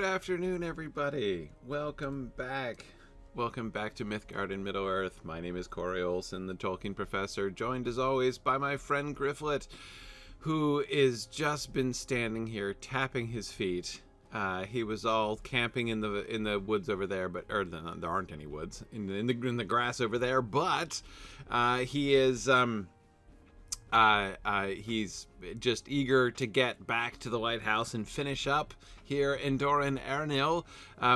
afternoon, everybody. Welcome back. Welcome back to Mythgard in Middle-earth. My name is Corey Olsen, the Tolkien professor, joined as always by my friend Gryfflet, who is just been standing here tapping his feet. He was all camping in the woods over there, but there aren't any woods in the grass over there. But he is he's just eager to get back to the lighthouse and finish up here in Dor-en-Ernil.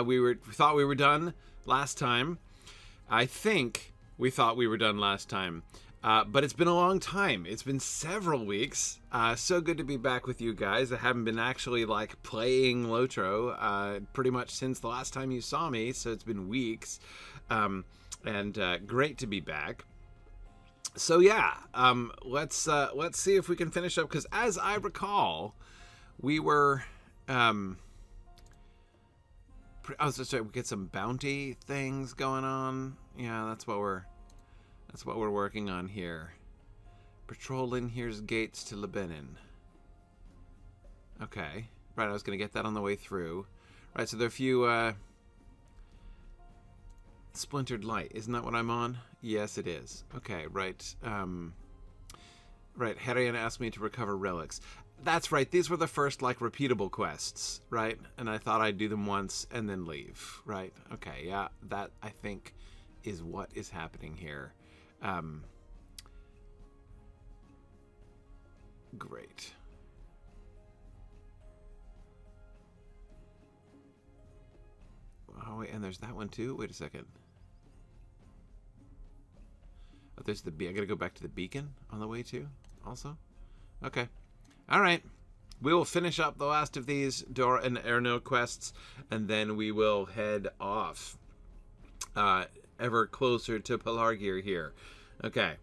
We thought we were done last time. I think we thought we were done last time. But it's been a long time. It's been several weeks. So good to be back with you guys. I haven't been actually like playing Lotro pretty much since the last time you saw me. So it's been weeks. And great to be back. So yeah, let's see if we can finish up, because as I recall, we were I was just trying to get some bounty things going on. Yeah, that's what we're working on here. Patrol Linhir's gates to Lebennin. Okay, right. I was gonna get that on the way through. Right, so there are a few splintered light. Isn't that what I'm on? Yes, it is. Okay, right. Right, Herian asked me to recover relics. That's right, these were the first, like, repeatable quests, right? And I thought I'd do them once and then leave, right? Okay, yeah, that, I think, is what is happening here. Great. Oh, wait, and there's that one, too? Wait a second. Oh, there's the I gotta go back to the beacon on the way too, also. Okay, all right. We will finish up the last of these Dor-en-Ernil quests, and then we will head off, ever closer to Pelargir here. Okay,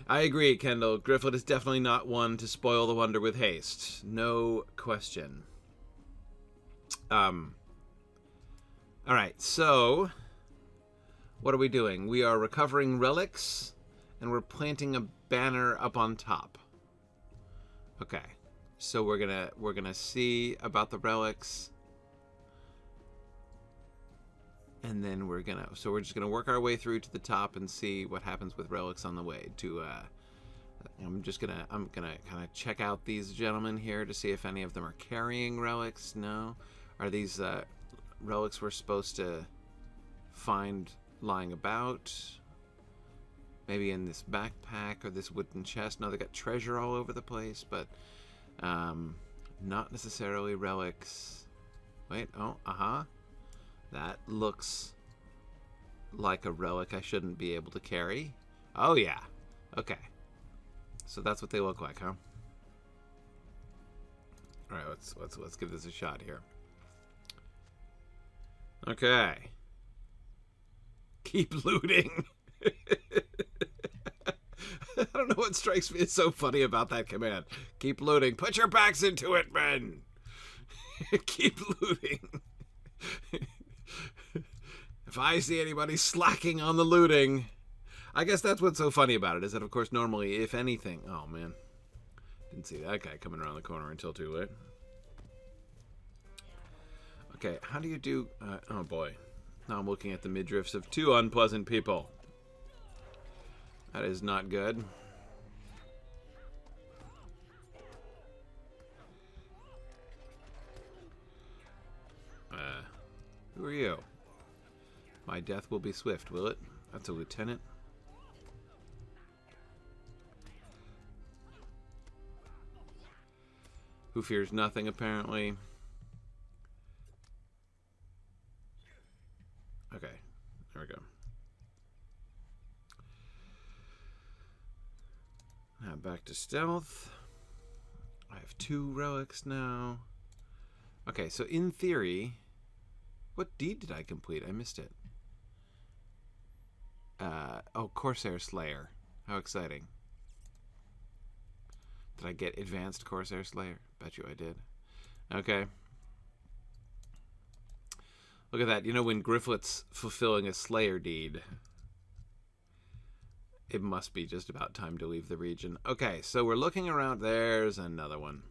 I agree, Kendall. Gryfflet is definitely not one to spoil the wonder with haste. No question. All right, so what are we doing? We are recovering relics. And we're planting a banner up on top. Okay, so we're gonna see about the relics, and then we're just gonna work our way through to the top and see what happens with relics on the way. I'm gonna kind of check out these gentlemen here to see if any of them are carrying relics. No, are these relics we're supposed to find lying about? Maybe in this backpack or this wooden chest. No, they got treasure all over the place, but not necessarily relics. Wait, oh, that looks like a relic I shouldn't be able to carry. Oh yeah, okay. So that's what they look like, huh? All right, let's give this a shot here. Okay. Keep looting. I don't know what strikes me as so funny about that command. Keep looting. Put your backs into it, men. Keep looting. If I see anybody slacking on the looting, I guess that's what's so funny about it, is that, of course, normally, if anything... Oh, man. Didn't see that guy coming around the corner until too late. Okay, how do you do... oh, boy. Now I'm looking at the midriffs of two unpleasant people. That is not good. Who are you? My death will be swift, will it? That's a lieutenant. Who fears nothing, apparently. Okay, there we go. Now back to stealth. I have 2 relics now. Okay, so in theory, what deed did I complete? I missed it. Oh, Corsair Slayer. How exciting. Did I get advanced Corsair Slayer? Bet you I did. Okay. Look at that. You know, when Gryfflet's fulfilling a Slayer deed, it must be just about time to leave the region. Okay, so we're looking around. There's another one.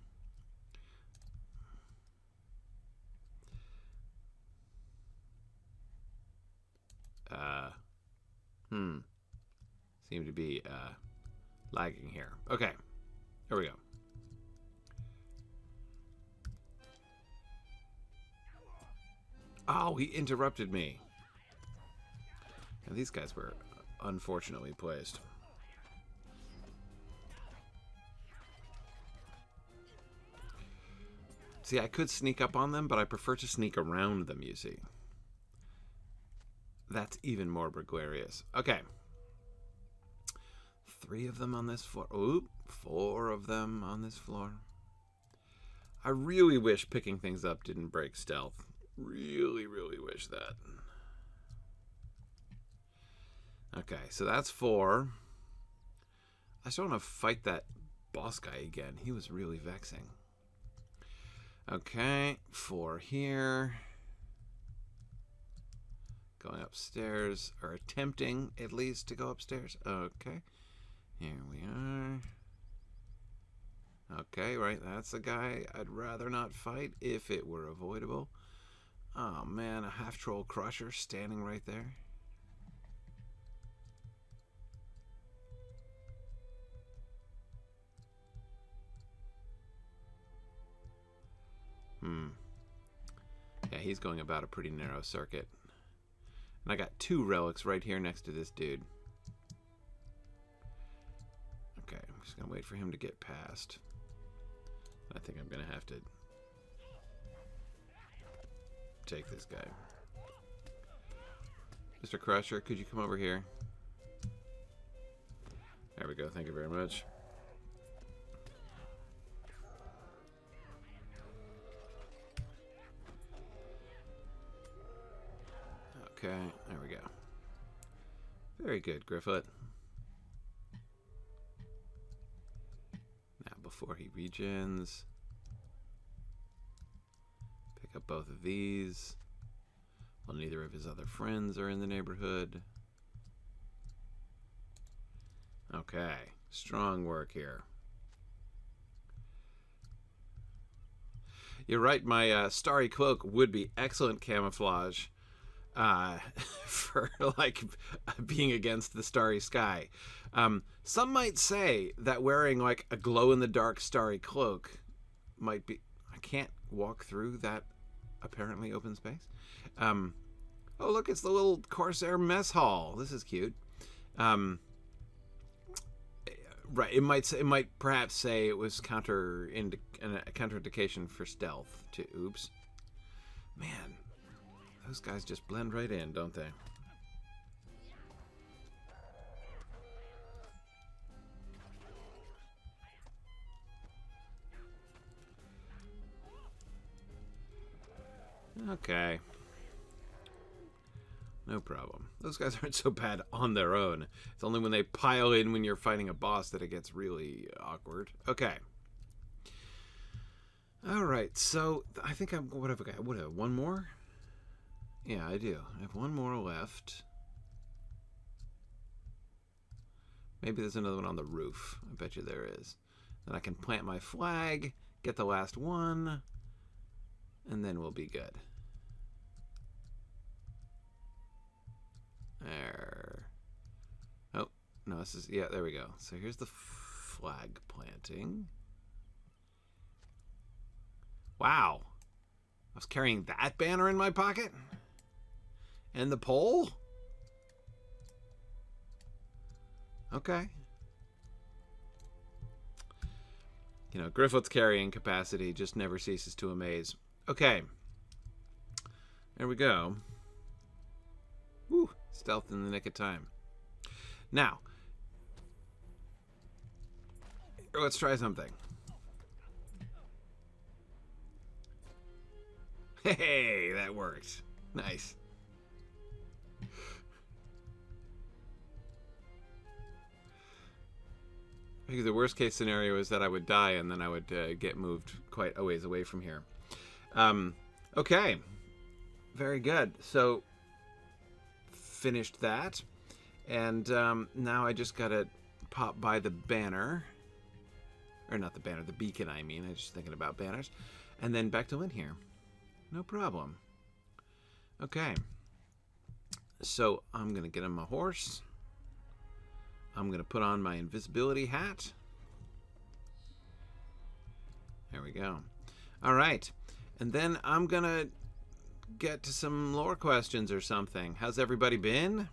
Seem to be lagging here. Okay, here we go. Oh, he interrupted me. And these guys were unfortunately placed. See, I could sneak up on them, but I prefer to sneak around them, you see. That's even more burglarious. Okay. 3 of them on this floor. Oop, 4 of them on this floor. I really wish picking things up didn't break stealth. Really, really wish that. Okay, so that's 4. I still want to fight that boss guy again. He was really vexing. Okay, 4 here. Going upstairs, or attempting at least to go upstairs. Okay, here we are. Okay, right, that's a guy I'd rather not fight if it were avoidable. Oh man, a half-troll crusher standing right there. Yeah, he's going about a pretty narrow circuit. And I got 2 relics right here next to this dude. Okay, I'm just going to wait for him to get past. I think I'm going to have to take this guy. Mr. Crusher, could you come over here? There we go, thank you very much. Okay, there we go. Very good, Gryfflet. Now, before he regens, pick up both of these. Well, neither of his other friends are in the neighborhood. Okay, strong work here. You're right, my starry cloak would be excellent camouflage. For like being against the starry sky. Some might say that wearing like a glow-in-the-dark starry cloak might be... I can't walk through that apparently open space. Oh look, it's the little Corsair mess hall. This is cute. Right, it might perhaps say it was counterindication for stealth too. Oops. Man. Those guys just blend right in, don't they? Okay. No problem. Those guys aren't so bad on their own. It's only when they pile in when you're fighting a boss that it gets really awkward. Okay. Alright, so I think I'm... What have I got? What, one more? Yeah, I do. I have 1 more left. Maybe there's another one on the roof. I bet you there is. Then I can plant my flag, get the last one, and then we'll be good. There. Oh, no, this is... Yeah, there we go. So here's the flag planting. Wow. I was carrying that banner in my pocket? And the pole? Okay. You know, Gryfflet's carrying capacity just never ceases to amaze. Okay. There we go. Woo. Stealth in the nick of time. Now. Let's try something. Hey, that worked. Nice. Because the worst case scenario is that I would die and then I would get moved quite a ways away from here. Okay. Very good. So, finished that. And now I just got to pop by the banner. Or not the banner, the beacon, I mean. I was just thinking about banners. And then back to Linhir. No problem. Okay. So, I'm going to get him a horse. I'm going to put on my invisibility hat. There we go. All right. And then I'm going to get to some lore questions or something. How's everybody been?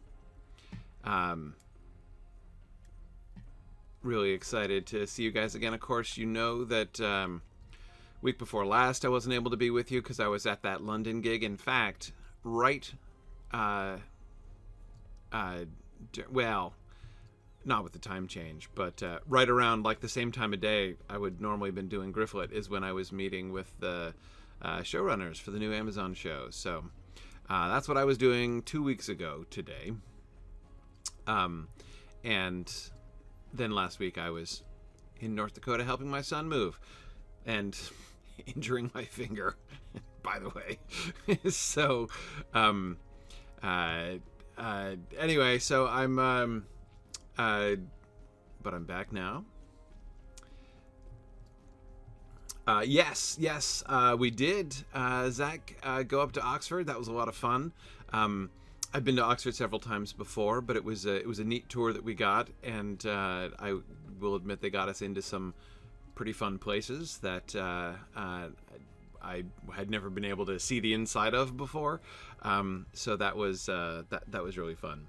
Really excited to see you guys again. Of course, you know that week before last I wasn't able to be with you because I was at that London gig. In fact, well, not with the time change, but right around like the same time of day I would normally have been doing Gryfflet is when I was meeting with the showrunners for the new Amazon show. So that's what I was doing 2 weeks ago today. And then last week I was in North Dakota helping my son move and injuring my finger, by the way. So, anyway, so I'm, but I'm back now. Yes, we did, Zach, go up to Oxford. That was a lot of fun. I've been to Oxford several times before, but it was a neat tour that we got, and I will admit they got us into some pretty fun places that I had never been able to see the inside of before. So that was really fun.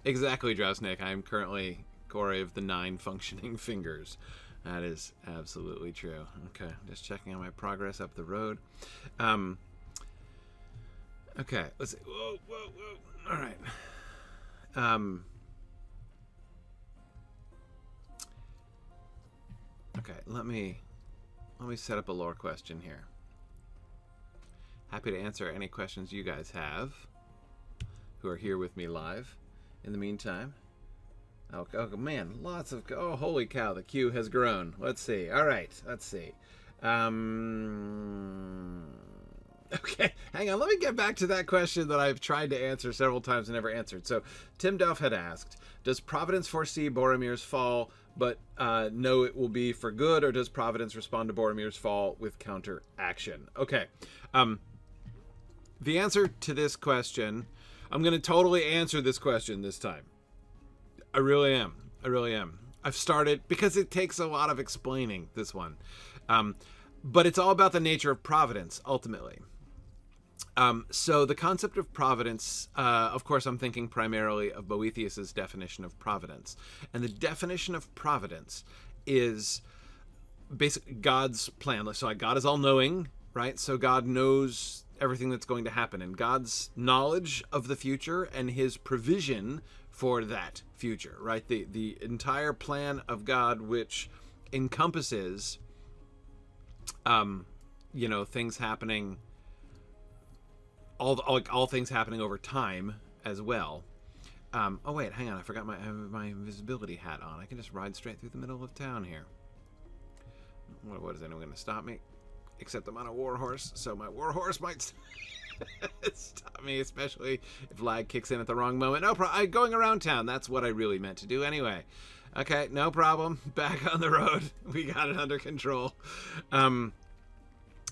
Exactly, Drousnick. I am currently Corey of the 9 functioning fingers. That is absolutely true. Okay, just checking on my progress up the road. Okay, let's see. Whoa. All right. Okay, let me set up a lore question here. Happy to answer any questions you guys have who are here with me live. In the meantime, oh man, lots of, oh, holy cow, the queue has grown. Let's see. All right, let's see. Okay, hang on. Let me get back to that question that I've tried to answer several times and never answered. So, Tim Duff had asked, does Providence foresee Boromir's fall, but know it will be for good, or does Providence respond to Boromir's fall with counteraction? Okay. The answer to this question, I'm going to totally answer this question this time. I really am. I've started, because it takes a lot of explaining, this one. But it's all about the nature of Providence, ultimately. So the concept of Providence, of course, I'm thinking primarily of Boethius's definition of Providence. And the definition of Providence is basically God's plan. So God is all-knowing, right? So God knows everything that's going to happen. And God's knowledge of the future and his provision for that future, right? The entire plan of God, which encompasses, things happening, all things happening over time as well. Oh wait, hang on, I forgot my invisibility hat on. I can just ride straight through the middle of town here. What is anyone going to stop me? Except I'm on a warhorse, so my warhorse might stop me, especially if lag kicks in at the wrong moment. No problem. Going around town. That's what I really meant to do anyway. Okay, no problem. Back on the road. We got it under control. Anyway,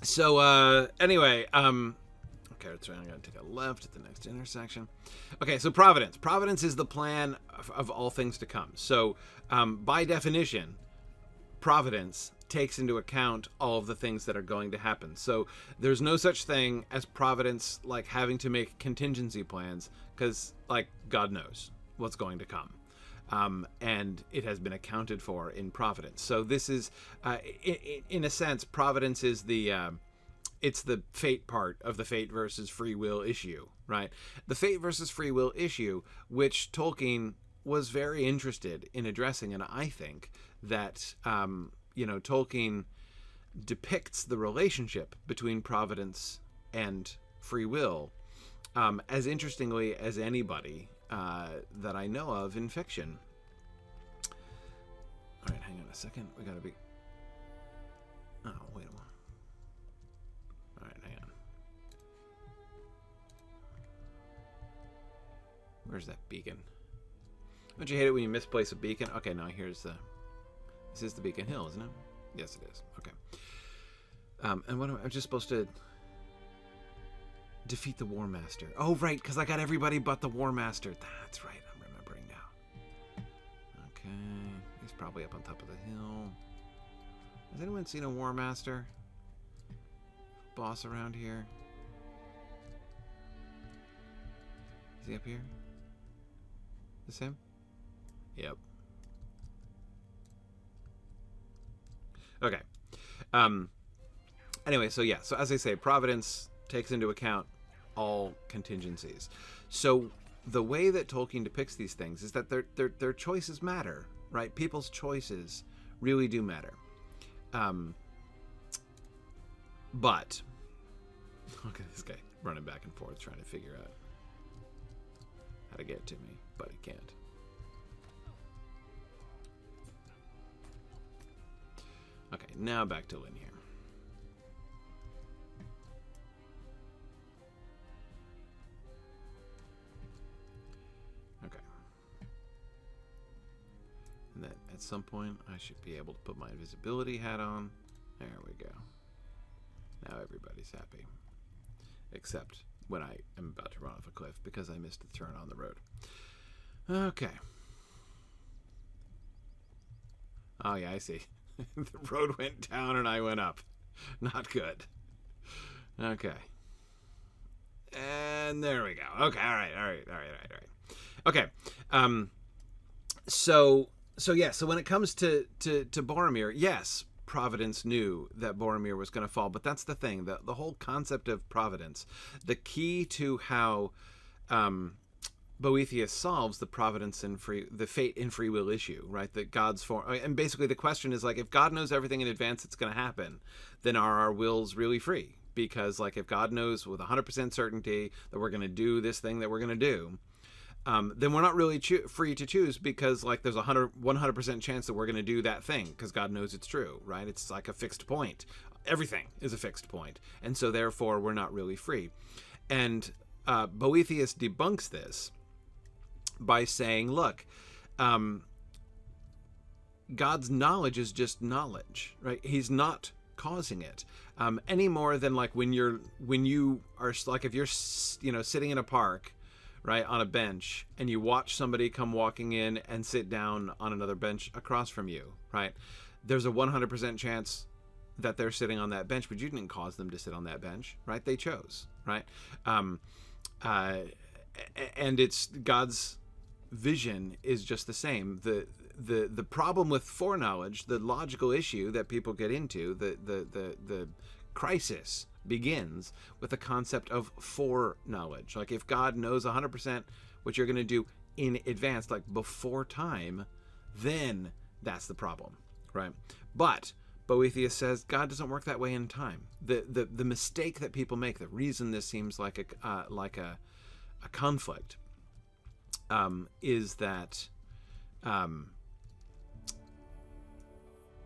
okay, so I'm going to take a left at the next intersection. Okay, so Providence. Providence is the plan of all things to come. So, by definition, Providence takes into account all of the things that are going to happen. So there's no such thing as Providence like having to make contingency plans, because like God knows what's going to come. And it has been accounted for in Providence. So this is, in a sense, Providence is it's the fate part of the fate versus free will issue, right? The fate versus free will issue, which Tolkien was very interested in addressing, and I think that, Tolkien depicts the relationship between Providence and free will as interestingly as anybody that I know of in fiction. All right, hang on a second. We gotta be... Oh, wait a minute. All right, hang on. Where's that beacon? Don't you hate it when you misplace a beacon? Okay, now here's the... This is the Beacon Hill, isn't it? Yes, it is. Okay. And what am I just supposed to... Defeat the War Master. Oh, right, because I got everybody but the War Master. That's right, I'm remembering now. Okay. He's probably up on top of the hill. Has anyone seen a War Master? Boss around here? Is he up here? Is him? Yep. Okay. Anyway, so yeah. So as I say, Providence takes into account all contingencies. So the way that Tolkien depicts these things is that their choices matter, right? People's choices really do matter. But look at this guy running back and forth trying to figure out how to get to me, but he can't. Okay, now back to Linhir. Okay. And then at some point I should be able to put my invisibility hat on. There we go. Now everybody's happy. Except when I am about to run off a cliff because I missed a turn on the road. Okay. Oh yeah, I see. The road went down and I went up. Not good. Okay. And there we go. Okay, all right. Okay. So when it comes to Boromir, yes, Providence knew that Boromir was going to fall, but that's the thing. The whole concept of Providence, the key to how Boethius solves the providence and the fate in free will issue, right? That God's form, and basically the question is like, if God knows everything in advance it's going to happen, then are our wills really free? Because like if God knows with 100% certainty that we're going to do this thing that we're going to do, then we're not really free to choose, because like there's 100% chance that we're going to do that thing because God knows it's true, right? It's like a fixed point. Everything is a fixed point, and so therefore we're not really free. And Boethius debunks this by saying, look, God's knowledge is just knowledge, right? He's not causing it any more than like when you are like, if you're sitting in a park, right, on a bench, and you watch somebody come walking in and sit down on another bench across from you, right? There's a 100% chance that they're sitting on that bench, but you didn't cause them to sit on that bench, right? They chose, right? And it's God's vision is just the same. The problem with foreknowledge, the logical issue that people get into, the crisis begins with the concept of foreknowledge. Like if God knows 100% what you're going to do in advance, like before time, then that's the problem, right? But Boethius says God doesn't work that way in time. The mistake that people make, the reason this seems like a conflict, is that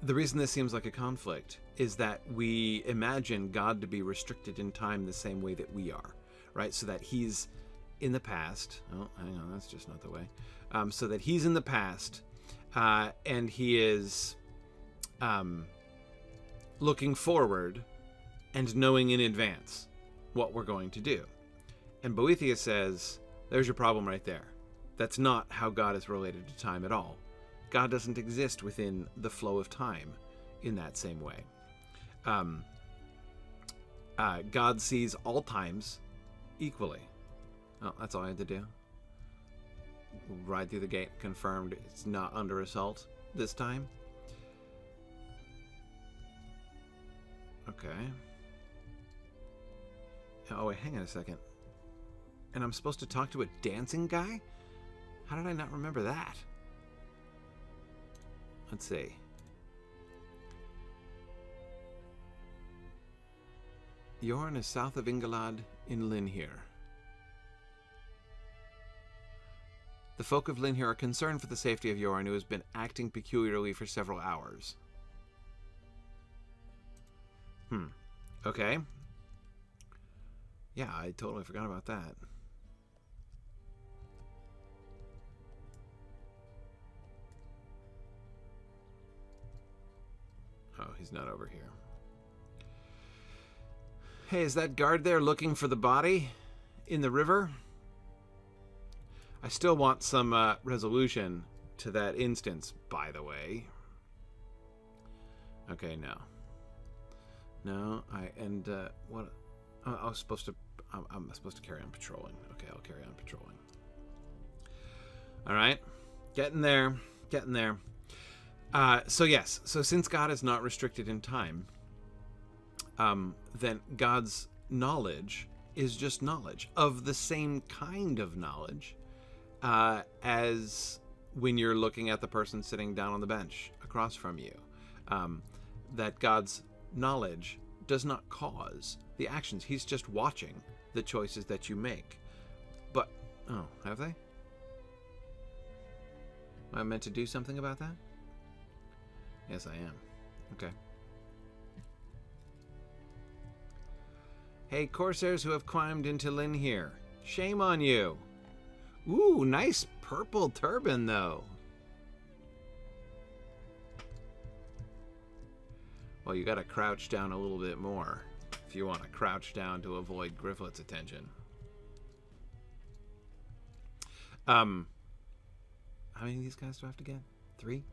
the reason this seems like a conflict is that we imagine God to be restricted in time the same way that we are, right? So that he's in the past. Oh, hang on, that's just not the way. So that he's in the past, and he is looking forward and knowing in advance what we're going to do. And Boethius says, there's your problem right there. That's not how God is related to time at all. God doesn't exist within the flow of time in that same way. God sees all times equally. Oh, that's all I had to do. Ride through the gate, confirmed it's not under assault this time. Okay. Oh, wait, hang on a second. And I'm supposed to talk to a dancing guy? How did I not remember that? Let's see. Yorn is south of Ingalad in Linhir. The folk of Linhir are concerned for the safety of Yorn, who has been acting peculiarly for several hours. Okay. Yeah, I totally forgot about that. Oh, he's not over here. Hey, is that guard there looking for the body in the river? I still want some resolution to that instance, by the way. Okay, no. No, what? I'm supposed to carry on patrolling. Okay, I'll carry on patrolling. All right, getting there. So yes, so since God is not restricted in time, then God's knowledge is just knowledge of the same kind of knowledge as when you're looking at the person sitting down on the bench across from you. That God's knowledge does not cause the actions. He's just watching the choices that you make. But, oh, have they? Am I meant to do something about that? Yes, I am. Okay. Hey, Corsairs who have climbed into Linhir. Shame on you. Ooh, nice purple turban, though. Well, you gotta crouch down a little bit more if you want to crouch down to avoid Gryfflet's attention. How many of these guys do I have to get? 3?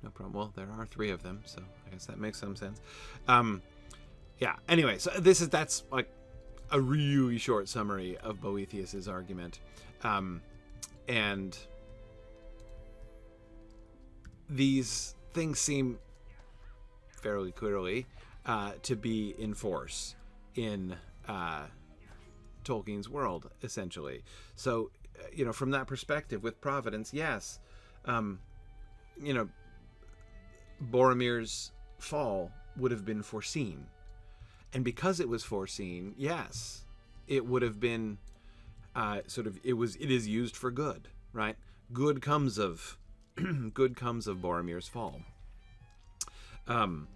No problem. Well, there are 3 of them, so I guess that makes some sense. Yeah, anyway, so that's like a really short summary of Boethius's argument. And these things seem fairly clearly to be in force in Tolkien's world, essentially. So, from that perspective, with Providence, yes, Boromir's fall would have been foreseen. And because it was foreseen, yes, it would have been it is used for good, right? Good comes of Boromir's fall. And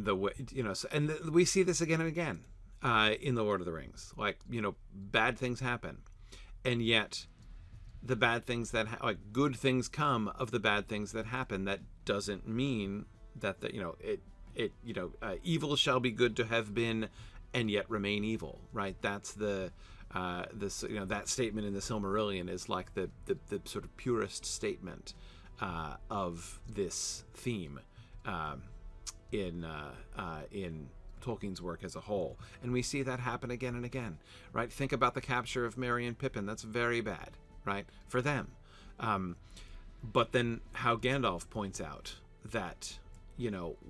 the way, we see this again and again in the Lord of the Rings. Like, bad things happen, and yet the bad things that good things come of the bad things that happen. That doesn't mean that evil shall be good to have been, and yet remain evil. Right? That's that statement in the Silmarillion is like the sort of purest statement of this theme in Tolkien's work as a whole, and we see that happen again and again. Right? Think about the capture of Merry and Pippin. That's very bad, right, for them. But then how Gandalf points out that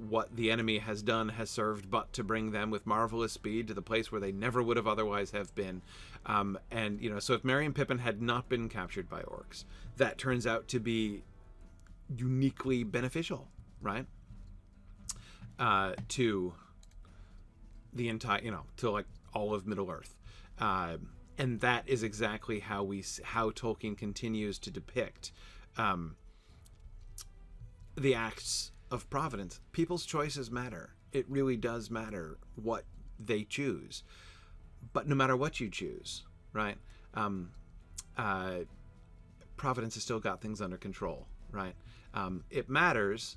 what the enemy has done has served but to bring them with marvelous speed to the place where they never would have otherwise have been. So if Merry and Pippin had not been captured by orcs, that turns out to be uniquely beneficial, right? To the entire, to like all of Middle Earth. And that is exactly how Tolkien continues to depict the acts of Providence. People's choices matter. It really does matter what they choose. But no matter what you choose, right? Providence has still got things under control, right? It matters,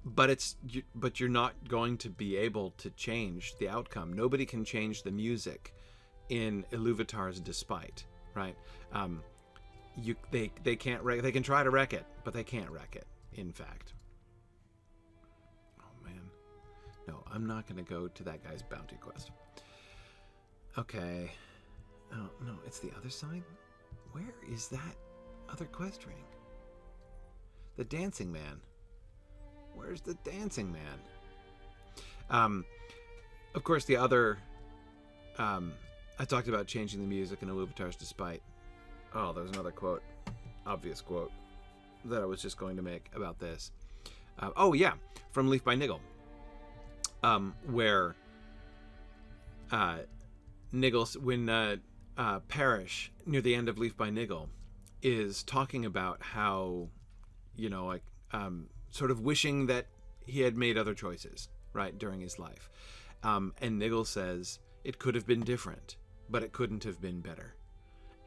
but you're not going to be able to change the outcome. Nobody can change the music in Iluvatar's Despite, right? They can't they can try to wreck it, but they can't wreck it. In fact, oh man, no, I'm not going to go to that guy's bounty quest. Okay, oh no, it's the other side. Where is that other quest ring? The Dancing Man. Where's the Dancing Man? Of course, the other. I talked about changing the music in Iluvatar's Despite. Oh, there's another quote, obvious quote, that I was just going to make about this. From Leaf by Niggle, where Niggle, when Parrish, near the end of Leaf by Niggle, is talking about how, sort of wishing that he had made other choices, right, during his life. And Niggle says, it could have been different, but it couldn't have been better.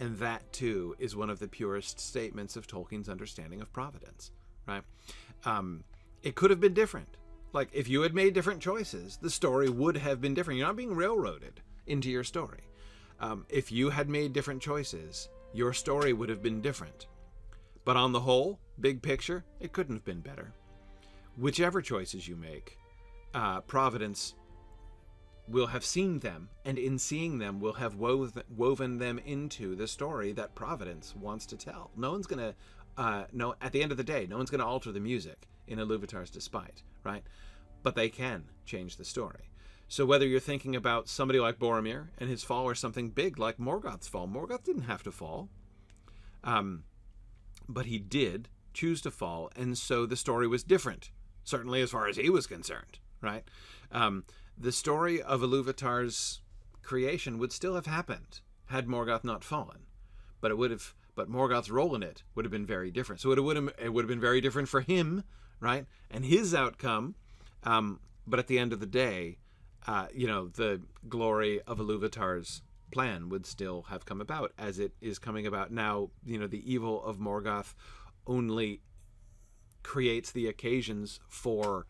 And that, too, is one of the purest statements of Tolkien's understanding of Providence, right? It could have been different. Like, if you had made different choices, the story would have been different. You're not being railroaded into your story. If you had made different choices, your story would have been different. But on the whole, big picture, it couldn't have been better. Whichever choices you make, Providence will have seen them, and in seeing them will have woven them into the story that Providence wants to tell. No one's going to, at the end of the day, no one's going to alter the music in Iluvatar's despite, right? But they can change the story. So whether you're thinking about somebody like Boromir and his fall, or something big like Morgoth's fall, Morgoth didn't have to fall. But he did choose to fall, and so the story was different, certainly as far as he was concerned, right? The story of Iluvatar's creation would still have happened had Morgoth not fallen, but Morgoth's role in it would have been very different. So it would have been very different for him, right? And his outcome. But at the end of the day, the glory of Iluvatar's plan would still have come about as it is coming about now. The evil of Morgoth only creates the occasions for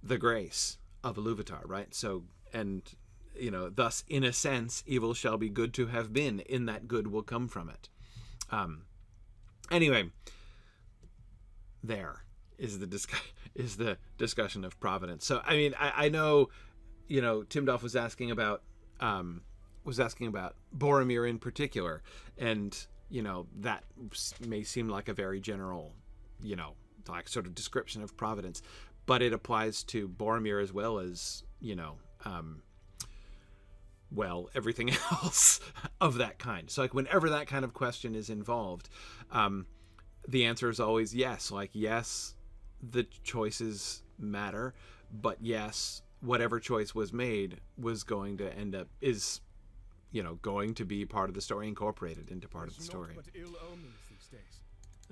the grace of Iluvatar, right? So, and thus in a sense, evil shall be good to have been, in that good will come from it. Anyway, there is the discussion of Providence. So I mean, I know, Timdolf was asking about Boromir in particular, and that may seem like a very general, like sort of description of Providence, but it applies to Boromir as well as everything else of that kind. So like whenever that kind of question is involved, the answer is always yes. Like, yes, the choices matter, but yes, whatever choice was made was going to end up going to be part of the story, incorporated into part of the story.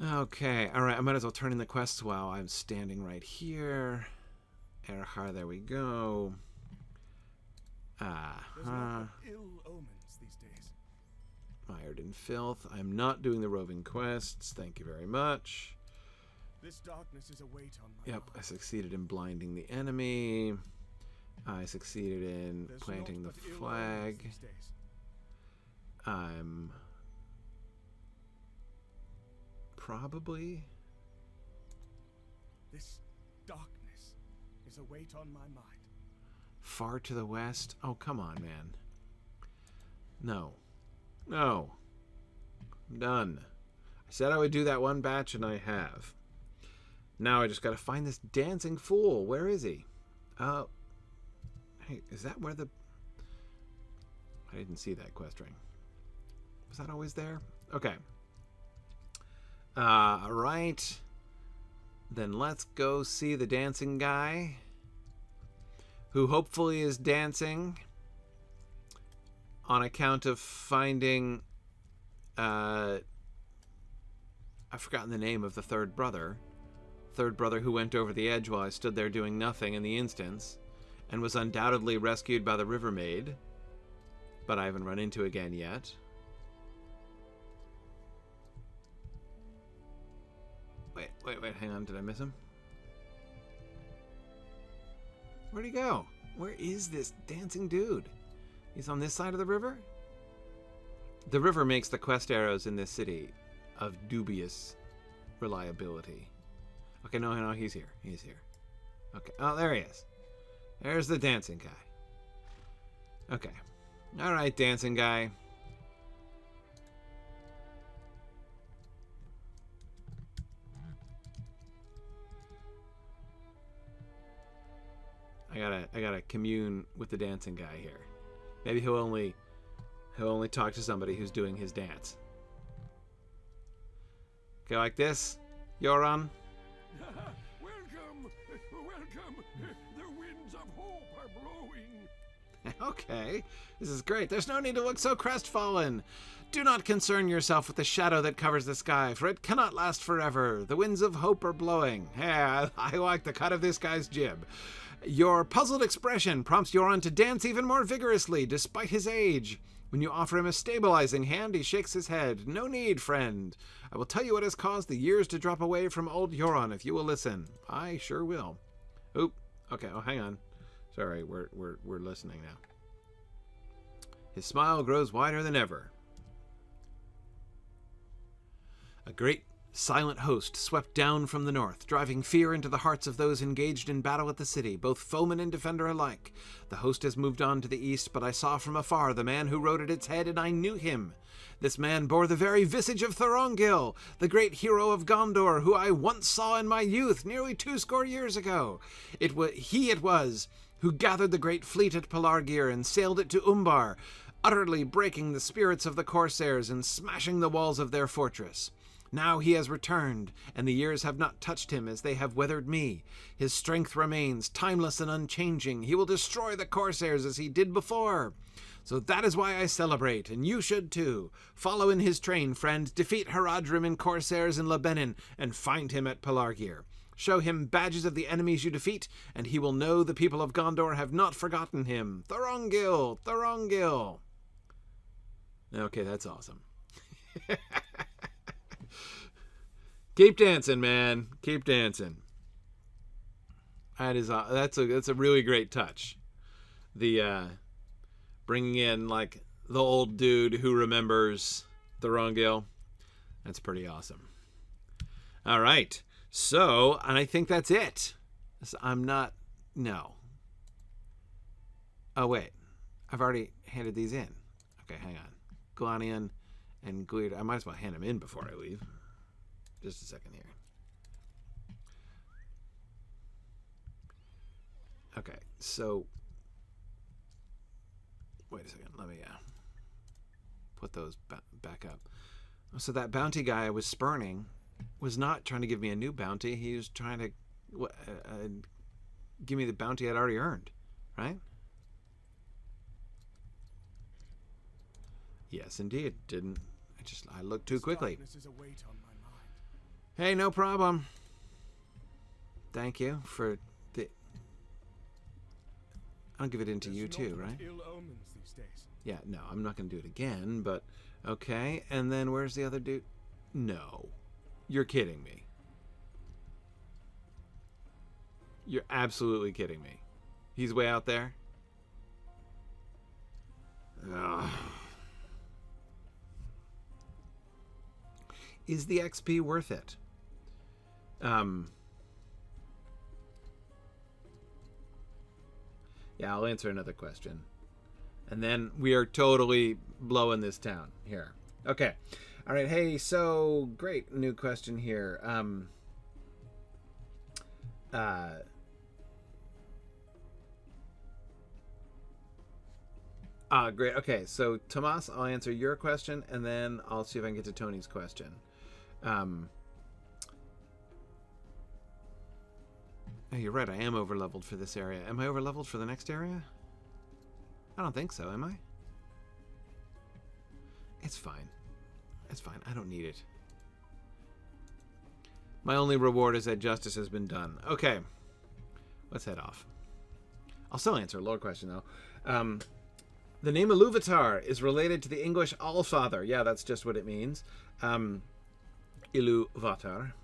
Okay, all right, I might as well turn in the quests while I'm standing right here. Erhar, there we go. Mired in filth. I'm not doing the roving quests. Thank you very much. This darkness is a weight on my Yep, I succeeded in blinding the enemy. I succeeded in planting the flag. I'm probably... This darkness is a weight on my mind. Far to the west? Oh, come on, man. No. No. I'm done. I said I would do that one batch, and I have. Now I just gotta find this dancing fool. Where is he? Hey, is that where the... I didn't see that quest ring. Was that always there? Okay. Alright. Then let's go see the dancing guy, who hopefully is dancing on account of finding... I've forgotten the name of the third brother. Third brother who went over the edge while I stood there doing nothing in the instance, and was undoubtedly rescued by the River Maid, but I haven't run into again yet. Wait, hang on, did I miss him? Where'd he go? Where is this dancing dude? He's on this side of the river? The river makes the quest arrows in this city of dubious reliability. Okay, no, he's here. He's here. Okay, oh, there he is. There's the dancing guy. Okay. Alright, dancing guy. I gotta commune with the dancing guy here. Maybe he'll only talk to somebody who's doing his dance. Okay, like this, Yoran. Welcome. The winds of hope are blowing. Okay, this is great. There's no need to look so crestfallen. Do not concern yourself with the shadow that covers the sky, for it cannot last forever. The winds of hope are blowing. Hey, I like the cut of this guy's jib. Your puzzled expression prompts Yoran to dance even more vigorously, despite his age. When you offer him a stabilizing hand, he shakes his head. No need, friend. I will tell you what has caused the years to drop away from old Yoran, if you will listen. I sure will. Oop. Okay, oh, hang on. Sorry, we're listening now. His smile grows wider than ever. great silent host swept down from the north, driving fear into the hearts of those engaged in battle at the city, both foeman and defender alike. The host has moved on to the east, but I saw from afar the man who rode at its head, and I knew him. This man bore the very visage of Thorongil, the great hero of Gondor, who I once saw in my youth, nearly 20 years ago. It was who gathered the great fleet at Pelargir and sailed it to Umbar, utterly breaking the spirits of the Corsairs and smashing the walls of their fortress. Now he has returned, and the years have not touched him as they have weathered me. His strength remains, timeless and unchanging. He will destroy the Corsairs as he did before. So that is why I celebrate, and you should too. Follow in his train, friend. Defeat Haradrim and Corsairs in Lebennin, and find him at Pelargir. Show him badges of the enemies you defeat, and he will know the people of Gondor have not forgotten him. Thorongil! Thorongil! Okay, that's awesome. Keep dancing, man. Keep dancing. That's a really great touch. The bringing in like the old dude who remembers Thorongil. That's pretty awesome. All right. So, and I think that's it. No. Oh wait, I've already handed these in. Okay, hang on. Glanian and Gleed. I might as well hand them in before I leave. Just a second here. Okay, so wait a second. Let me put those back up. So that bounty guy I was spurning was not trying to give me a new bounty. He was trying to give me the bounty I'd already earned, right? Yes, indeed. I looked too quickly. Hey, no problem. Thank you for the... I'll give it in to you too, right? Yeah, no, I'm not going to do it again, but okay. And then where's the other dude? No. You're kidding me. You're absolutely kidding me. He's way out there? Ugh. Is the XP worth it? Yeah, I'll answer another question. And then we are totally blowing this town here. Okay. All right. Hey, so great new question here. Great. Okay. So Tomas, I'll answer your question and then I'll see if I can get to Tony's question. Oh, you're right. I am over-leveled for this area. Am I over-leveled for the next area? I don't think so, am I? It's fine. It's fine. I don't need it. My only reward is that justice has been done. Okay. Let's head off. I'll still answer a lore question, though. The name Iluvatar is related to the English Allfather. Yeah, that's just what it means. Iluvatar.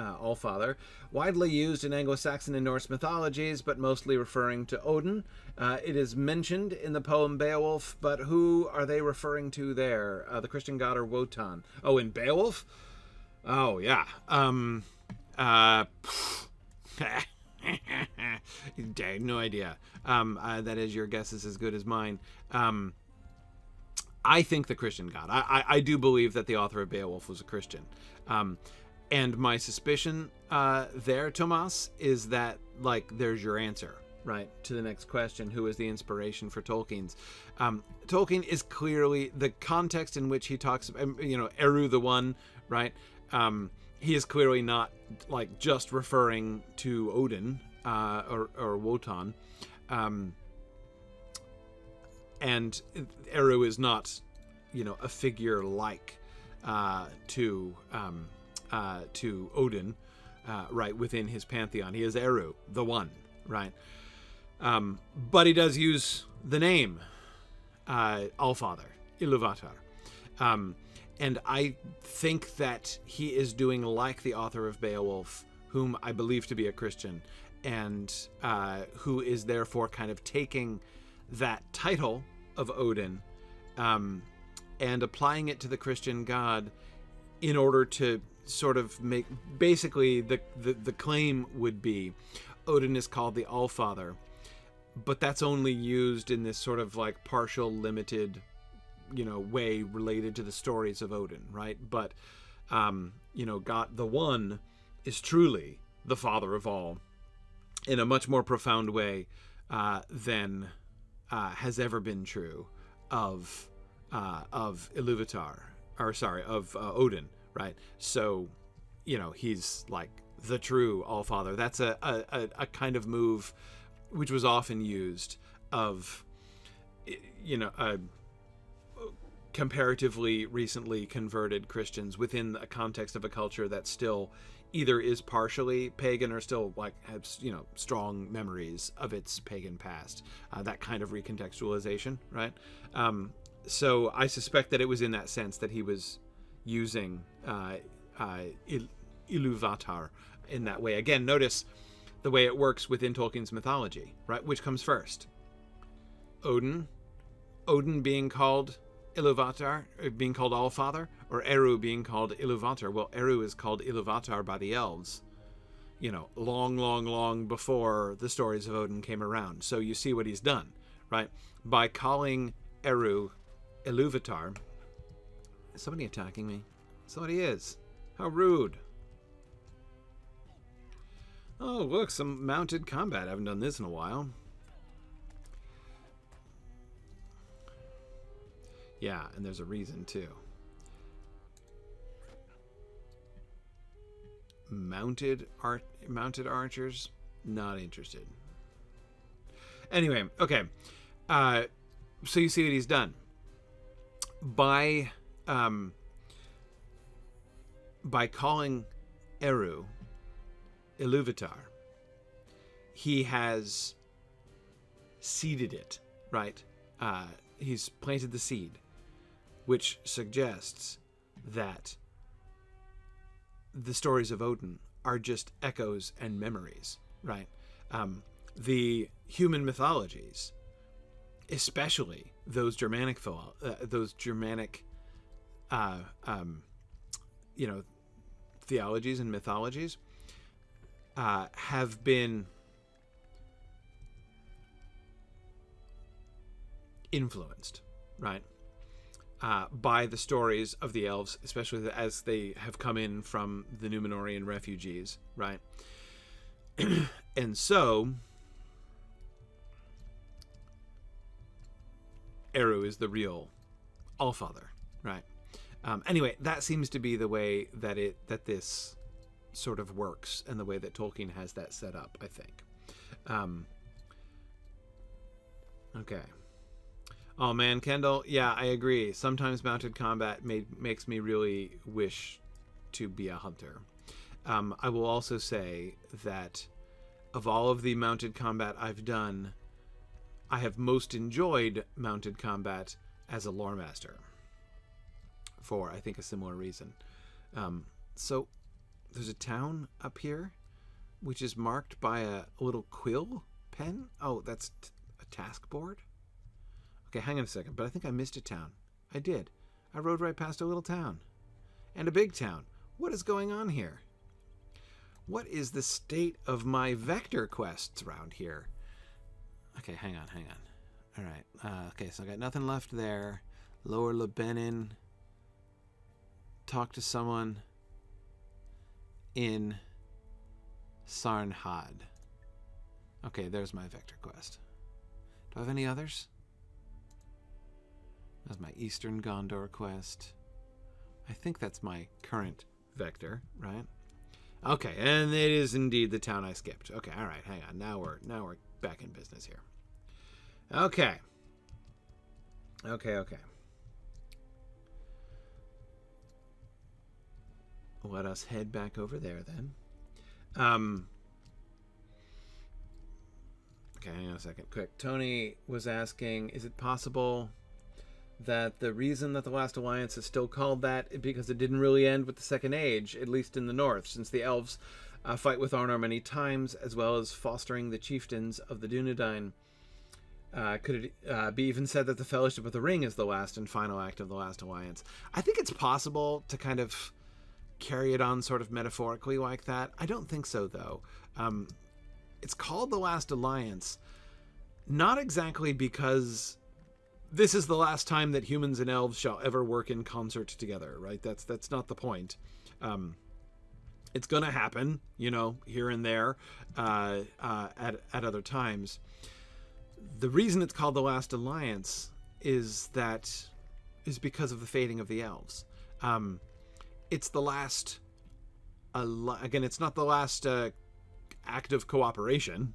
Allfather, widely used in Anglo-Saxon and Norse mythologies, but mostly referring to Odin. It is mentioned in the poem Beowulf, but who are they referring to there? The Christian god or Wotan? Oh, in Beowulf? Oh, yeah. No idea. That is, your guess is as good as mine. I think the Christian god. I do believe that the author of Beowulf was a Christian. And my suspicion there, Tomas, is that, like, there's your answer, right, to the next question. Who is the inspiration for Tolkien's? Tolkien is clearly the context in which he talks, Eru the One, right? He is clearly not, like, just referring to Odin or Wotan. And Eru is not, a figure like to Odin, right, within his pantheon. He is Eru, the One, right? But he does use the name Allfather, Iluvatar. And I think that he is doing like the author of Beowulf, whom I believe to be a Christian, and who is therefore kind of taking that title of Odin and applying it to the Christian god in order to sort of make, basically the claim would be Odin is called the Allfather, but that's only used in this sort of like partial, limited, way related to the stories of Odin, right? But, God, the One, is truly the father of all in a much more profound way than has ever been true of Iluvatar, of Odin, right? So, he's like the true Allfather. That's a kind of move which was often used of, comparatively recently converted Christians within a context of a culture that still either is partially pagan or still like has strong memories of its pagan past. That kind of recontextualization, right? So I suspect that it was in that sense that he was using Iluvatar in that way. Again, notice the way it works within Tolkien's mythology, right? Which comes first? Odin being called Iluvatar, being called Allfather, or Eru being called Iluvatar? Well, Eru is called Iluvatar by the elves, long before the stories of Odin came around. So you see what he's done, right? By calling Eru Iluvatar. Is somebody attacking me? Somebody is. How rude. Oh, look, some mounted combat. I haven't done this in a while. Yeah, and there's a reason, too. Mounted archers? Not interested. Anyway, okay. So you see what he's done. By calling Eru Iluvatar, he has seeded it, right? He's planted the seed, which suggests that the stories of Odin are just echoes and memories, right? The human mythologies, especially those Germanic theologies and mythologies, have been influenced, right, by the stories of the elves, especially as they have come in from the Númenorian refugees, right? And so Eru is the real Allfather, right? Anyway, that seems to be the way that this sort of works, and the way that Tolkien has that set up, I think. Okay. Oh man, Kendall, yeah, I agree. Sometimes mounted combat makes me really wish to be a hunter. I will also say that of all of the mounted combat I've done, I have most enjoyed mounted combat as a lore master, for I think a similar reason. So there's a town up here which is marked by a little quill pen. Oh, that's a task board? Okay, hang on a second, but I think I missed a town. I did. I rode right past a little town. And a big town. What is going on here? What is the state of my vector quests around here? Okay, hang on. All right. Okay, so I got nothing left there. Lower Lebennin. Talk to someone in Sarnhad. Okay, there's my vector quest. Do I have any others? That's my Eastern Gondor quest. I think that's my current vector, right? Okay, and it is indeed the town I skipped. Okay, all right, hang on. Now we're back in business here. Okay. Let us head back over there then. Okay, hang on a second. Quick. Tony was asking, is it possible that the reason that the Last Alliance is still called that is because it didn't really end with the Second Age, at least in the north, since the elves fight with Arnor many times, as well as fostering the chieftains of the Dunedain? Could it be even said that the Fellowship of the Ring is the last and final act of the Last Alliance? I think it's possible to kind of carry it on sort of metaphorically like that. I don't think so, though. It's called the Last Alliance, not exactly because this is the last time that humans and elves shall ever work in concert together, right? That's not the point. It's going to happen, here and there at other times. The reason it's called the Last Alliance is because of the fading of the elves. It's the last, again, it's not the last act of cooperation,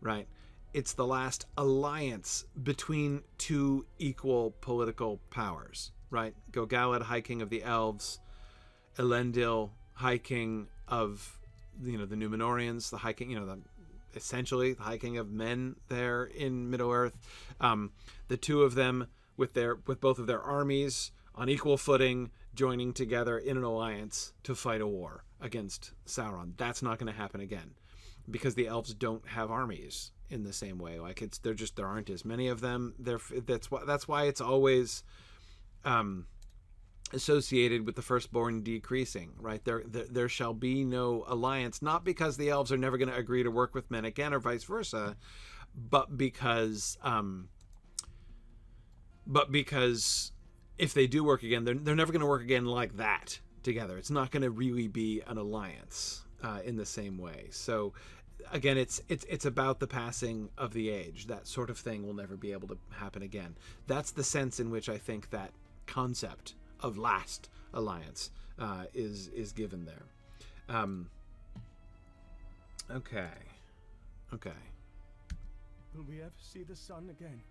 right? It's the last alliance between two equal political powers, right? Gil-galad, High King of the Elves, Elendil, High King of, the Númenóreans, the High King, essentially the High King of men there in Middle-earth. The two of them with both of their armies on equal footing, joining together in an alliance to fight a war against Sauron. That's not going to happen again, because the elves don't have armies in the same way. Like there aren't as many of them. That's why it's always associated with the firstborn decreasing, right? There shall be no alliance, not because the elves are never going to agree to work with men again or vice versa, but because if they do work again, they're never going to work again like that together. It's not going to really be an alliance in the same way. So again, it's about the passing of the age. That sort of thing will never be able to happen again. That's the sense in which I think that concept of last alliance is given there. Okay. Will we ever see the sun again?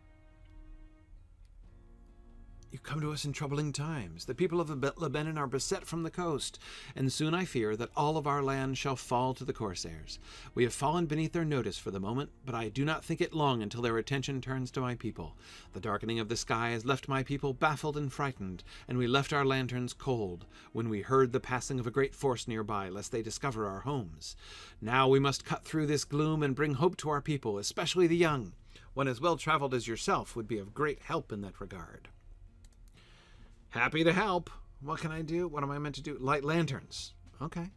You come to us in troubling times. The people of Lebennin are beset from the coast, and soon I fear that all of our land shall fall to the Corsairs. We have fallen beneath their notice for the moment, but I do not think it long until their attention turns to my people. The darkening of the sky has left my people baffled and frightened, and we left our lanterns cold when we heard the passing of a great force nearby, lest they discover our homes. Now we must cut through this gloom and bring hope to our people, especially the young. One as well-traveled as yourself would be of great help in that regard. Happy to help. What can I do? What am I meant to do? Light lanterns. Okay.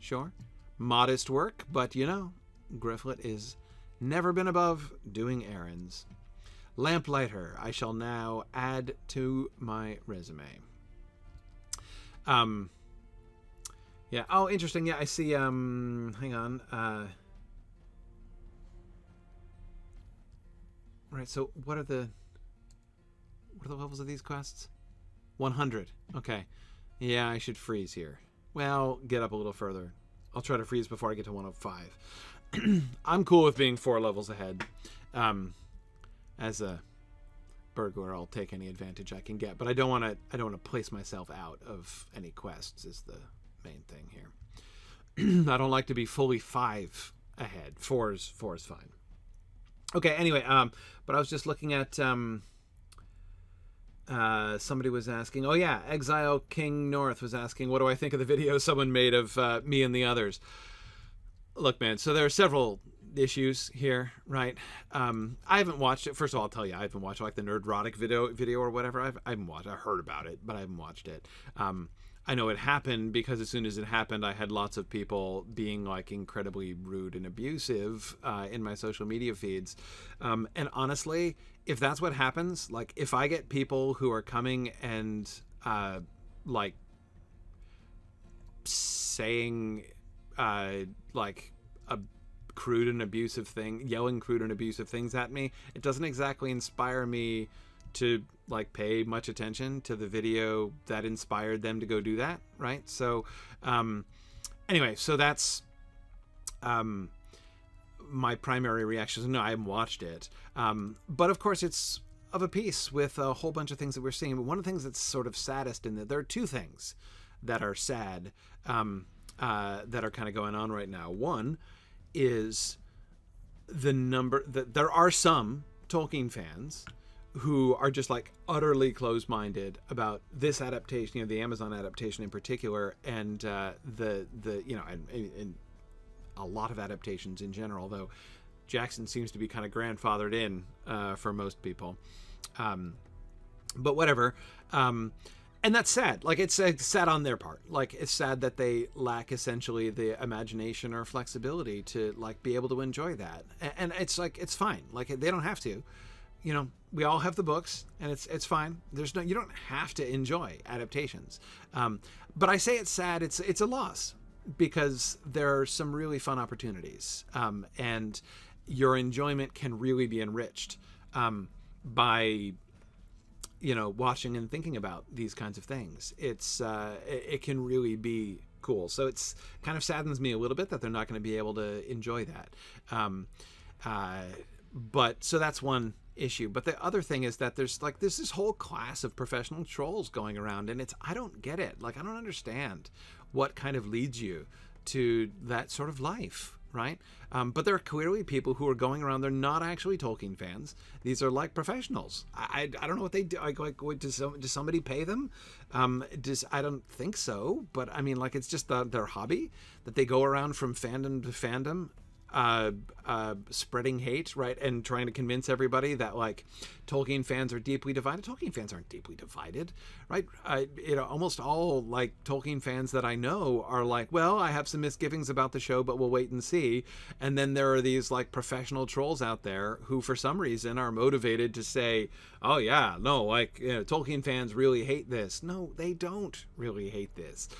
Sure. Modest work, but Gryfflet is never been above doing errands. Lamplighter, I shall now add to my resume. Yeah. Oh, interesting. Yeah, I see. Hang on. Right. So what are the levels of these quests? 100. Okay. Yeah, I should freeze here. Well, get up a little further. I'll try to freeze before I get to 105. I'm cool with being 4 levels ahead. As a burglar, I'll take any advantage I can get, but I don't want to place myself out of any quests is the main thing here. I don't like to be fully 5 ahead. 4 is fine. Okay, anyway, but I was just looking at somebody was asking, oh yeah, Exile King North was asking, what do I think of the video someone made of me and the others? Look, man, so there are several issues here, right? I haven't watched it. First of all, I'll tell you, I haven't watched like the Nerdrotic video or whatever. I haven't watched. I heard about it, but I haven't watched it. I know it happened because as soon as it happened, I had lots of people being like incredibly rude and abusive in my social media feeds. And honestly, if that's what happens, like if I get people who are coming and like saying like a crude and abusive thing, yelling crude and abusive things at me, it doesn't exactly inspire me to like pay much attention to the video that inspired them to go do that, right? So anyway, so that's my primary reaction. No, I haven't watched it, but of course it's of a piece with a whole bunch of things that we're seeing. But one of the things that's sort of saddest in that there are 2 things that are sad that are kind of going on right now. One is the number that there are some Tolkien fans who are just like utterly closed-minded about this adaptation, the Amazon adaptation in particular, and the and a lot of adaptations in general, though Jackson seems to be kind of grandfathered in for most people. But whatever. And that's sad. Like, it's sad on their part. Like, it's sad that they lack essentially the imagination or flexibility to like be able to enjoy that. And it's like, it's fine. Like, they don't have to. You know, we all have the books, and it's fine. There's no, you don't have to enjoy adaptations. But I say it's sad. It's a loss, because there are some really fun opportunities, and your enjoyment can really be enriched by, you know, watching and thinking about these kinds of things. It can really be cool. So it's kind of saddens me a little bit that they're not going to be able to enjoy that. But so that's one issue. But the other thing is that there's this whole class of professional trolls going around, and I don't get it. Like, I don't understand what kind of leads you to that sort of life, right? But there are clearly people who are going around. They're not actually Tolkien fans. These are like professionals. I don't know what they do. Does somebody pay them? I don't think so. But I mean, like, it's just their hobby that they go around from fandom to fandom, spreading hate, right, and trying to convince everybody that like Tolkien fans are deeply divided. Tolkien fans aren't deeply divided, right? Almost all like Tolkien fans that I know are like, well, I have some misgivings about the show, but we'll wait and see. And then there are these like professional trolls out there who, for some reason, are motivated to say, oh yeah, no, like, you know, Tolkien fans really hate this. No, they don't really hate this.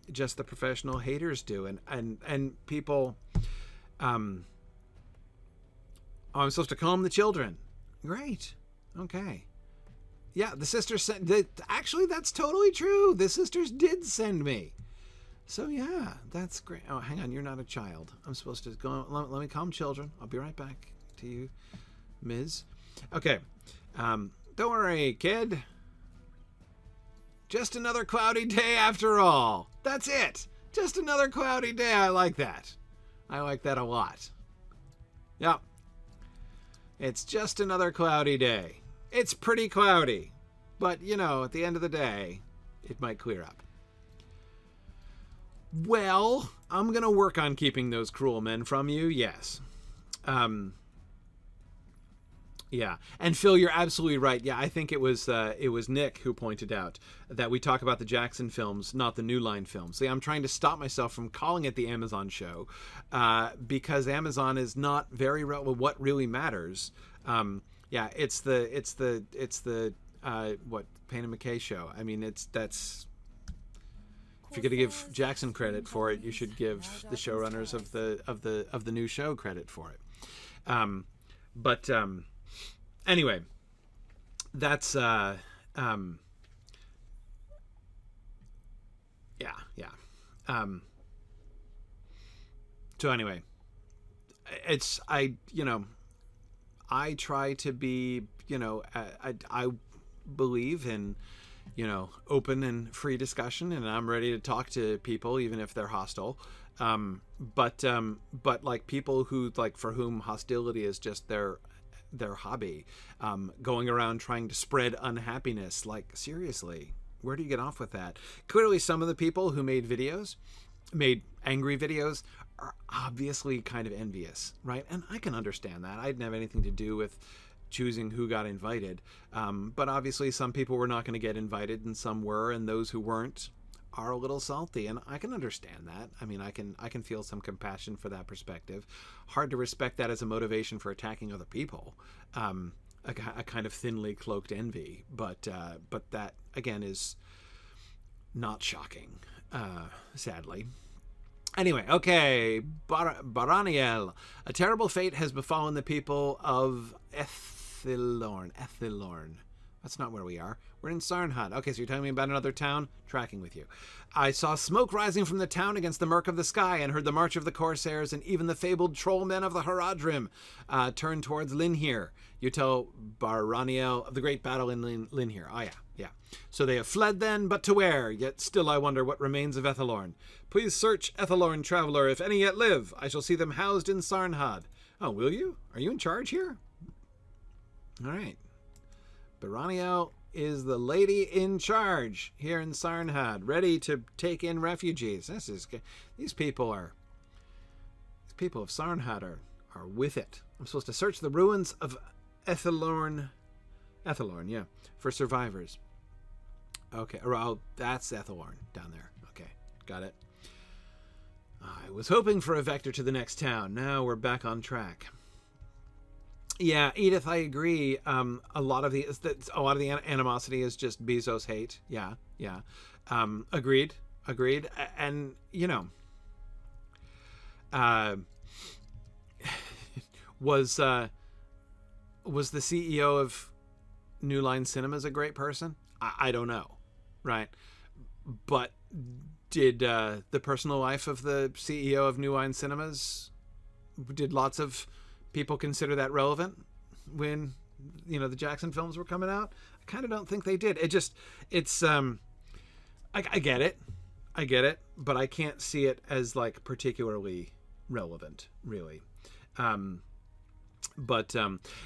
Just the professional haters do, and people. I'm supposed to calm the children. Great. Okay. Yeah, the sisters sent... Actually, that's totally true. The sisters did send me. So, yeah, that's great. Oh, hang on. You're not a child. I'm supposed to go... Let me calm children. I'll be right back to you, Ms. Okay. Don't worry, kid. Just another cloudy day after all. That's it. Just another cloudy day. I like that. I like that a lot. Yep. It's just another cloudy day. It's pretty cloudy. But, you know, at the end of the day, it might clear up. Well, I'm going to work on keeping those cruel men from you, yes. Yeah, and Phil, you're absolutely right. Yeah, I think it was Nick who pointed out that we talk about the Jackson films, not the New Line films. See, I'm trying to stop myself from calling it the Amazon show, because Amazon is not very what really matters. Yeah, it's the what Payne and McKay show. I mean, that's. If you're going to give Jackson credit for it, you should give the showrunners of the new show credit for it. Anyway, that's yeah. So anyway, I try to be, I believe in, open and free discussion, and I'm ready to talk to people even if they're hostile. But like people who for whom hostility is just their hobby, going around trying to spread unhappiness. Like, seriously, where do you get off with that? Clearly, some of the people who made angry videos, are obviously kind of envious, right? And I can understand that. I didn't have anything to do with choosing who got invited. But obviously, some people were not going to get invited, and some were, and those who weren't are a little salty, and I can understand that. I mean, I can feel some compassion for that perspective. Hard to respect that as a motivation for attacking other people. A kind of thinly cloaked envy, but that again is not shocking, sadly. Anyway, okay, Bar-Ernil. A terrible fate has befallen the people of Ethilorn. That's not where we are. We're in Sarnhad. Okay, so you're telling me about another town? Tracking with you. I saw smoke rising from the town against the murk of the sky, and heard the march of the Corsairs and even the fabled troll men of the Haradrim turn towards Linhir. You tell Bar-Ernil of the great battle in Linhir. Oh, yeah. So they have fled then, but to where? Yet still I wonder what remains of Ethilorn. Please search Ethilorn, traveler, if any yet live. I shall see them housed in Sarnhad. Oh, will you? Are you in charge here? All right. Bar-Ernil is the lady in charge here in Sarnhad, ready to take in refugees. These people of Sarnhad are with it. I'm supposed to search the ruins of Ethilorn, yeah, for survivors. Okay, well, that's Ethelorn down there. Okay, got it. I was hoping for a vector to the next town. Now we're back on track. Yeah, Edith, I agree. A lot of the animosity is just Bezos hate. Yeah. Agreed. And was the CEO of New Line Cinemas a great person? I don't know, right? But did the personal life of the CEO of New Line Cinemas, did lots of people consider that relevant when the Jackson films were coming out? I kind of don't think they did. I get it, but I can't see it as like particularly relevant, really.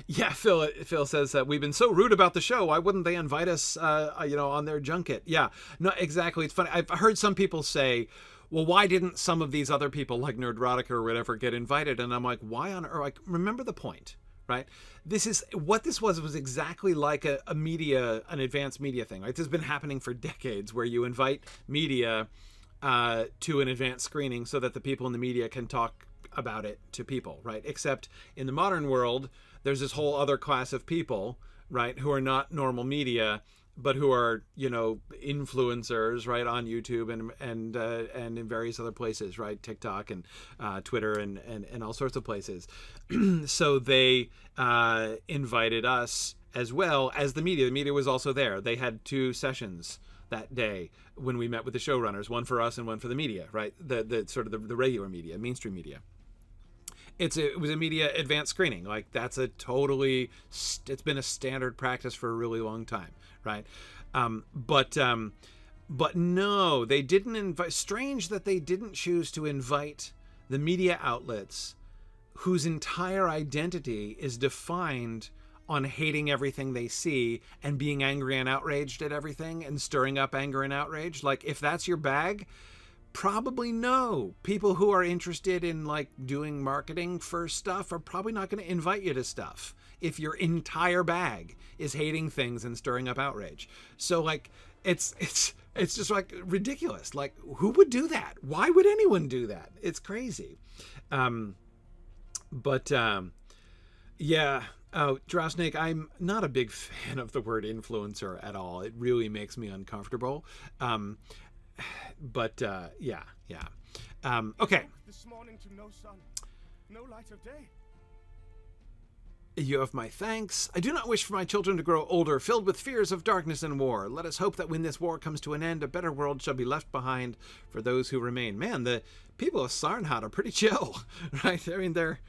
Yeah, Phil says that we've been so rude about the show. Why wouldn't they invite us, on their junket? Yeah, no, exactly. It's funny. I've heard some people say, well, why didn't some of these other people like Nerdrotica or whatever get invited? And I'm like, why on earth? Like, remember the point, right? This was exactly like an advanced media thing. Right? This has been happening for decades, where you invite media to an advanced screening so that the people in the media can talk about it to people, right? Except in the modern world, there's this whole other class of people, right, who are not normal media, but who are, influencers, right, on YouTube and in various other places, right, TikTok and Twitter and all sorts of places. So they invited us as well as the media. The media was also there. They had 2 sessions that day when we met with the showrunners, one for us and one for the media, right? The sort of the regular media, mainstream media. It was a media advanced screening. Like, that's it's been a standard practice for a really long time, right? But no, they didn't invite. Strange that they didn't choose to invite the media outlets whose entire identity is defined on hating everything they see and being angry and outraged at everything and stirring up anger and outrage. Like, if that's your bag, probably no. People who are interested in like doing marketing for stuff are probably not going to invite you to stuff if your entire bag is hating things and stirring up outrage. So like, it's just like ridiculous. Like, who would do that? Why would anyone do that? It's crazy. Yeah. Oh, Drowsnake, I'm not a big fan of the word influencer at all. It really makes me uncomfortable. Yeah. Okay. This morning to no sun, no light of day. You have my thanks. I do not wish for my children to grow older, filled with fears of darkness and war. Let us hope that when this war comes to an end, a better world shall be left behind for those who remain. Man, the people of Sarnhat are pretty chill, right? I mean, they're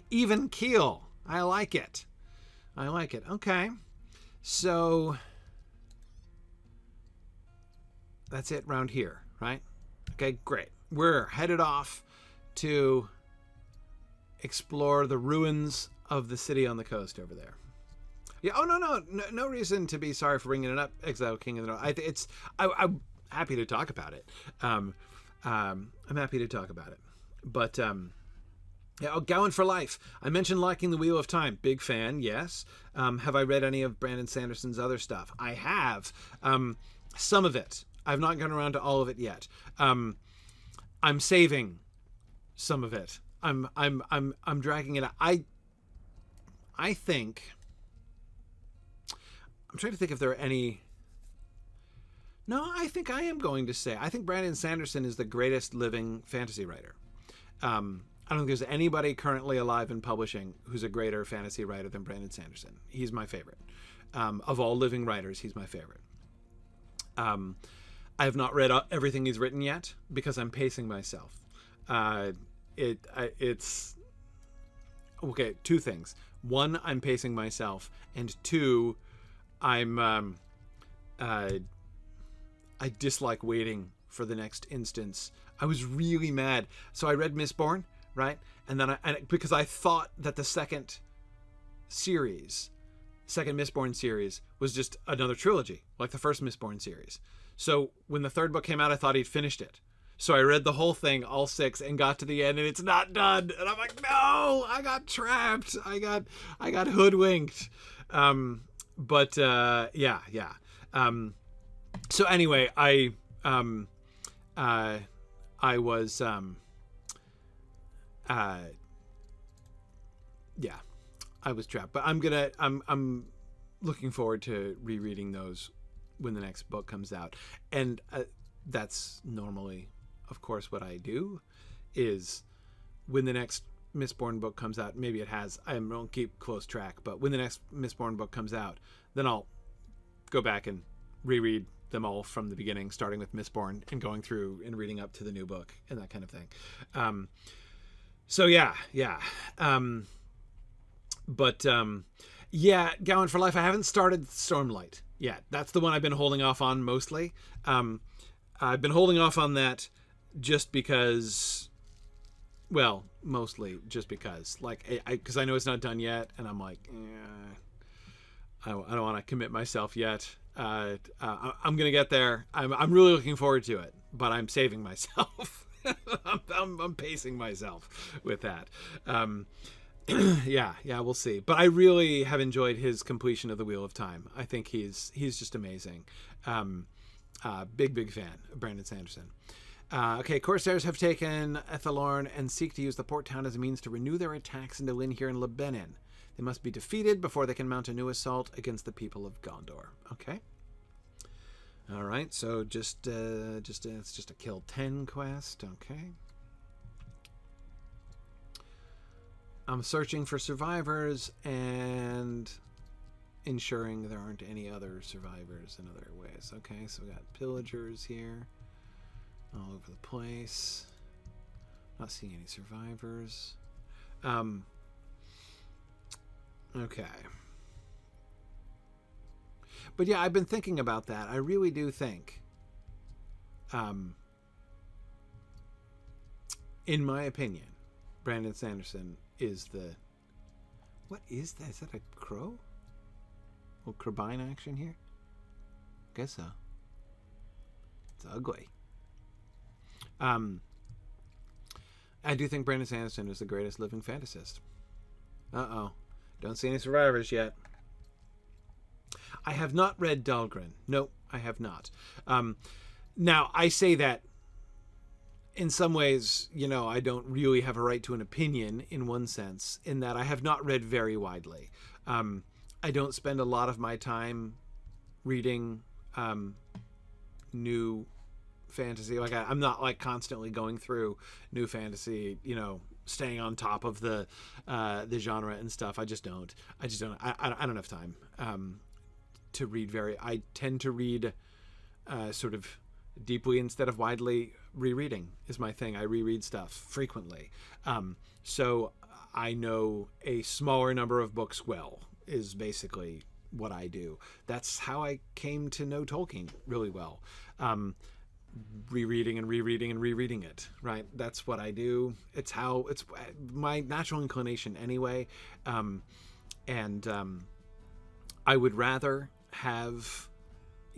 even keel. I like it. Okay. So that's it round here, right? Okay, great. We're headed off to explore the ruins of the city on the coast over there. Yeah. Oh, no reason to be sorry for bringing it up, Exile King of the North. I'm happy to talk about it. I'm happy to talk about it. But yeah, Gowan for Life. I mentioned liking the Wheel of Time. Big fan, yes. Have I read any of Brandon Sanderson's other stuff? I have. Some of it. I've not gone around to all of it yet. I'm saving some of it. I'm dragging it out. I think I'm trying to think if there are any. No, I think I am going to say I think Brandon Sanderson is the greatest living fantasy writer. I don't think there's anybody currently alive in publishing who's a greater fantasy writer than Brandon Sanderson. He's my favorite. Of all living writers, he's my favorite. I have not read everything he's written yet because I'm pacing myself. It's okay. 2 things. 1, I'm pacing myself, and 2, I dislike waiting for the next instance. I was really mad. So I read Mistborn, right? And then because I thought that the second Mistborn series was just another trilogy, like the first Mistborn series. So when the 3rd book came out, I thought he'd finished it. So I read the whole thing, all 6, and got to the end, and it's not done. And I'm like, no, I got trapped. I got hoodwinked. but yeah. So anyway, I was yeah, I was trapped. But I'm looking forward to rereading those when the next book comes out, and that's normally, of course, what I do is when the next Mistborn book comes out. Maybe it has. I don't keep close track, but when the next Mistborn book comes out, then I'll go back and reread them all from the beginning, starting with Mistborn and going through and reading up to the new book and that kind of thing. So yeah. Yeah, Gowan for Life. I haven't started Stormlight yet. That's the one I've been holding off on mostly. I've been holding off on that just because, well, mostly just because, like, because I know it's not done yet, and I'm like, I don't want to commit myself yet. I'm gonna get there. I'm really looking forward to it, but I'm saving myself. I'm pacing myself with that. Yeah, we'll see. But I really have enjoyed his completion of The Wheel of Time. I think he's just amazing. Big fan of Brandon Sanderson. Okay, Corsairs have taken Ethelorn and seek to use the port town as a means to renew their attacks into Linhir and Lebennin. They must be defeated before they can mount a new assault against the people of Gondor. Okay. All right, so it's just a kill 10 quest. Okay. I'm searching for survivors and ensuring there aren't any other survivors in other ways. Okay, so we got pillagers here all over the place. Not seeing any survivors. Okay. But yeah, I've been thinking about that. I really do think, in my opinion, Brandon Sanderson is the... What is that? Is that a crow? A little crabine action here? Guess so. It's ugly. I do think Brandon Sanderson is the greatest living fantasist. Uh-oh. Don't see any survivors yet. I have not read Dahlgren. No, I have not. Now, I say that in some ways, I don't really have a right to an opinion in one sense, in that I have not read very widely. I don't spend a lot of my time reading new fantasy. Like I'm not like constantly going through new fantasy, staying on top of the genre and stuff. I just don't. I don't have time to read I tend to read sort of deeply instead of widely. Rereading is my thing. I reread stuff frequently. So I know a smaller number of books well, is basically what I do. That's how I came to know Tolkien really well. Rereading and rereading and rereading it, right? That's what I do. It's my natural inclination anyway. And I would rather have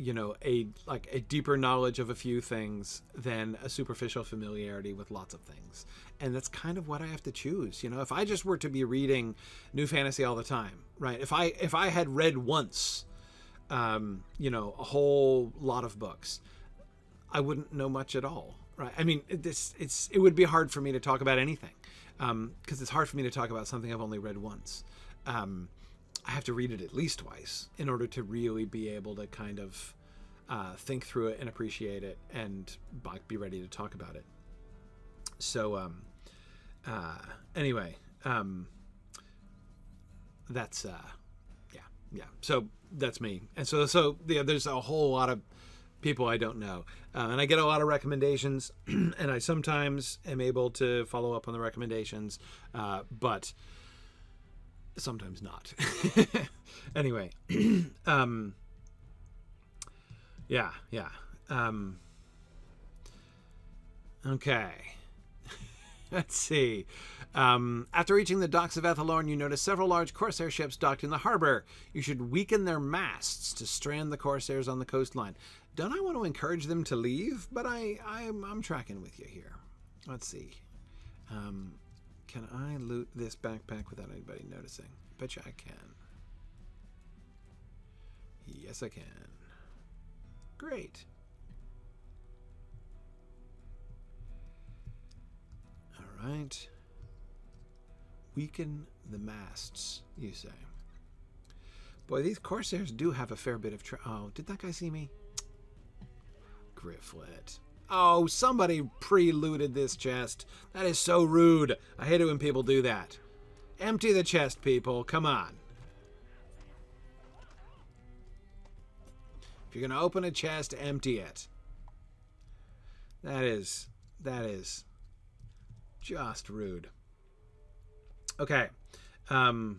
a deeper knowledge of a few things than a superficial familiarity with lots of things. And that's kind of what I have to choose. If I just were to be reading new fantasy all the time, right? If I had read once, a whole lot of books, I wouldn't know much at all, right? I mean, it would be hard for me to talk about anything, because it's hard for me to talk about something I've only read once. I have to read it at least twice in order to really be able to kind of think through it and appreciate it and be ready to talk about it. So anyway, that's yeah. So that's me. And so yeah, there's a whole lot of people I don't know, and I get a lot of recommendations, and I sometimes am able to follow up on the recommendations, but sometimes not. Anyway, yeah. Okay. Let's see. After reaching the docks of Ethelorn, you notice several large Corsair ships docked in the harbor. You should weaken their masts to strand the Corsairs on the coastline. Don't I want to encourage them to leave? But I'm tracking with you here. Let's see. Can I loot this backpack without anybody noticing? Bet you I can. Yes, I can. Great. All right. Weaken the masts, you say. Boy, these Corsairs do have a fair bit of oh, did that guy see me? Gryfflet. Oh, somebody pre-looted this chest. That is so rude. I hate it when people do that. Empty the chest, people. Come on. If you're going to open a chest, empty it. That is just rude. Okay. All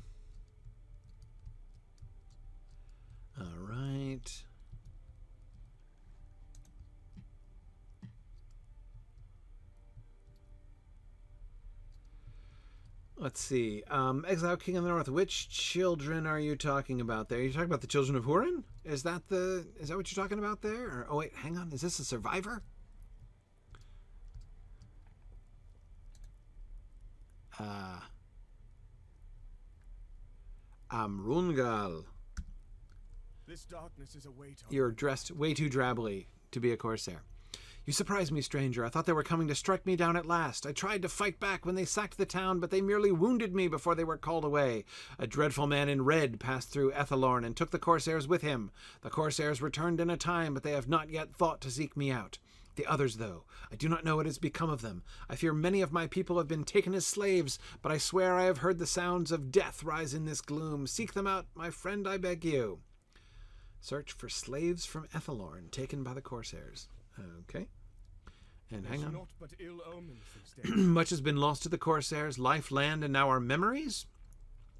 right. Let's see. Exile King of the North. Which children are you talking about there? Are you talking about the children of Hurin? Is that what you're talking about there? Or, oh wait, hang on. Is this a survivor? Amrungal. This darkness is a weight on. You're dressed way too drably to be a Corsair. You surprised me, stranger. I thought they were coming to strike me down at last. I tried to fight back when they sacked the town, but they merely wounded me before they were called away. A dreadful man in red passed through Ethelorn and took the Corsairs with him. The Corsairs returned in a time, but they have not yet thought to seek me out. The others, though, I do not know what has become of them. I fear many of my people have been taken as slaves, but I swear I have heard the sounds of death rise in this gloom. Seek them out, my friend, I beg you. Search for slaves from Ethelorn taken by the Corsairs. Okay. And hang on. Not but ill omens these days. Much has been lost to the Corsairs, life, land, and now our memories.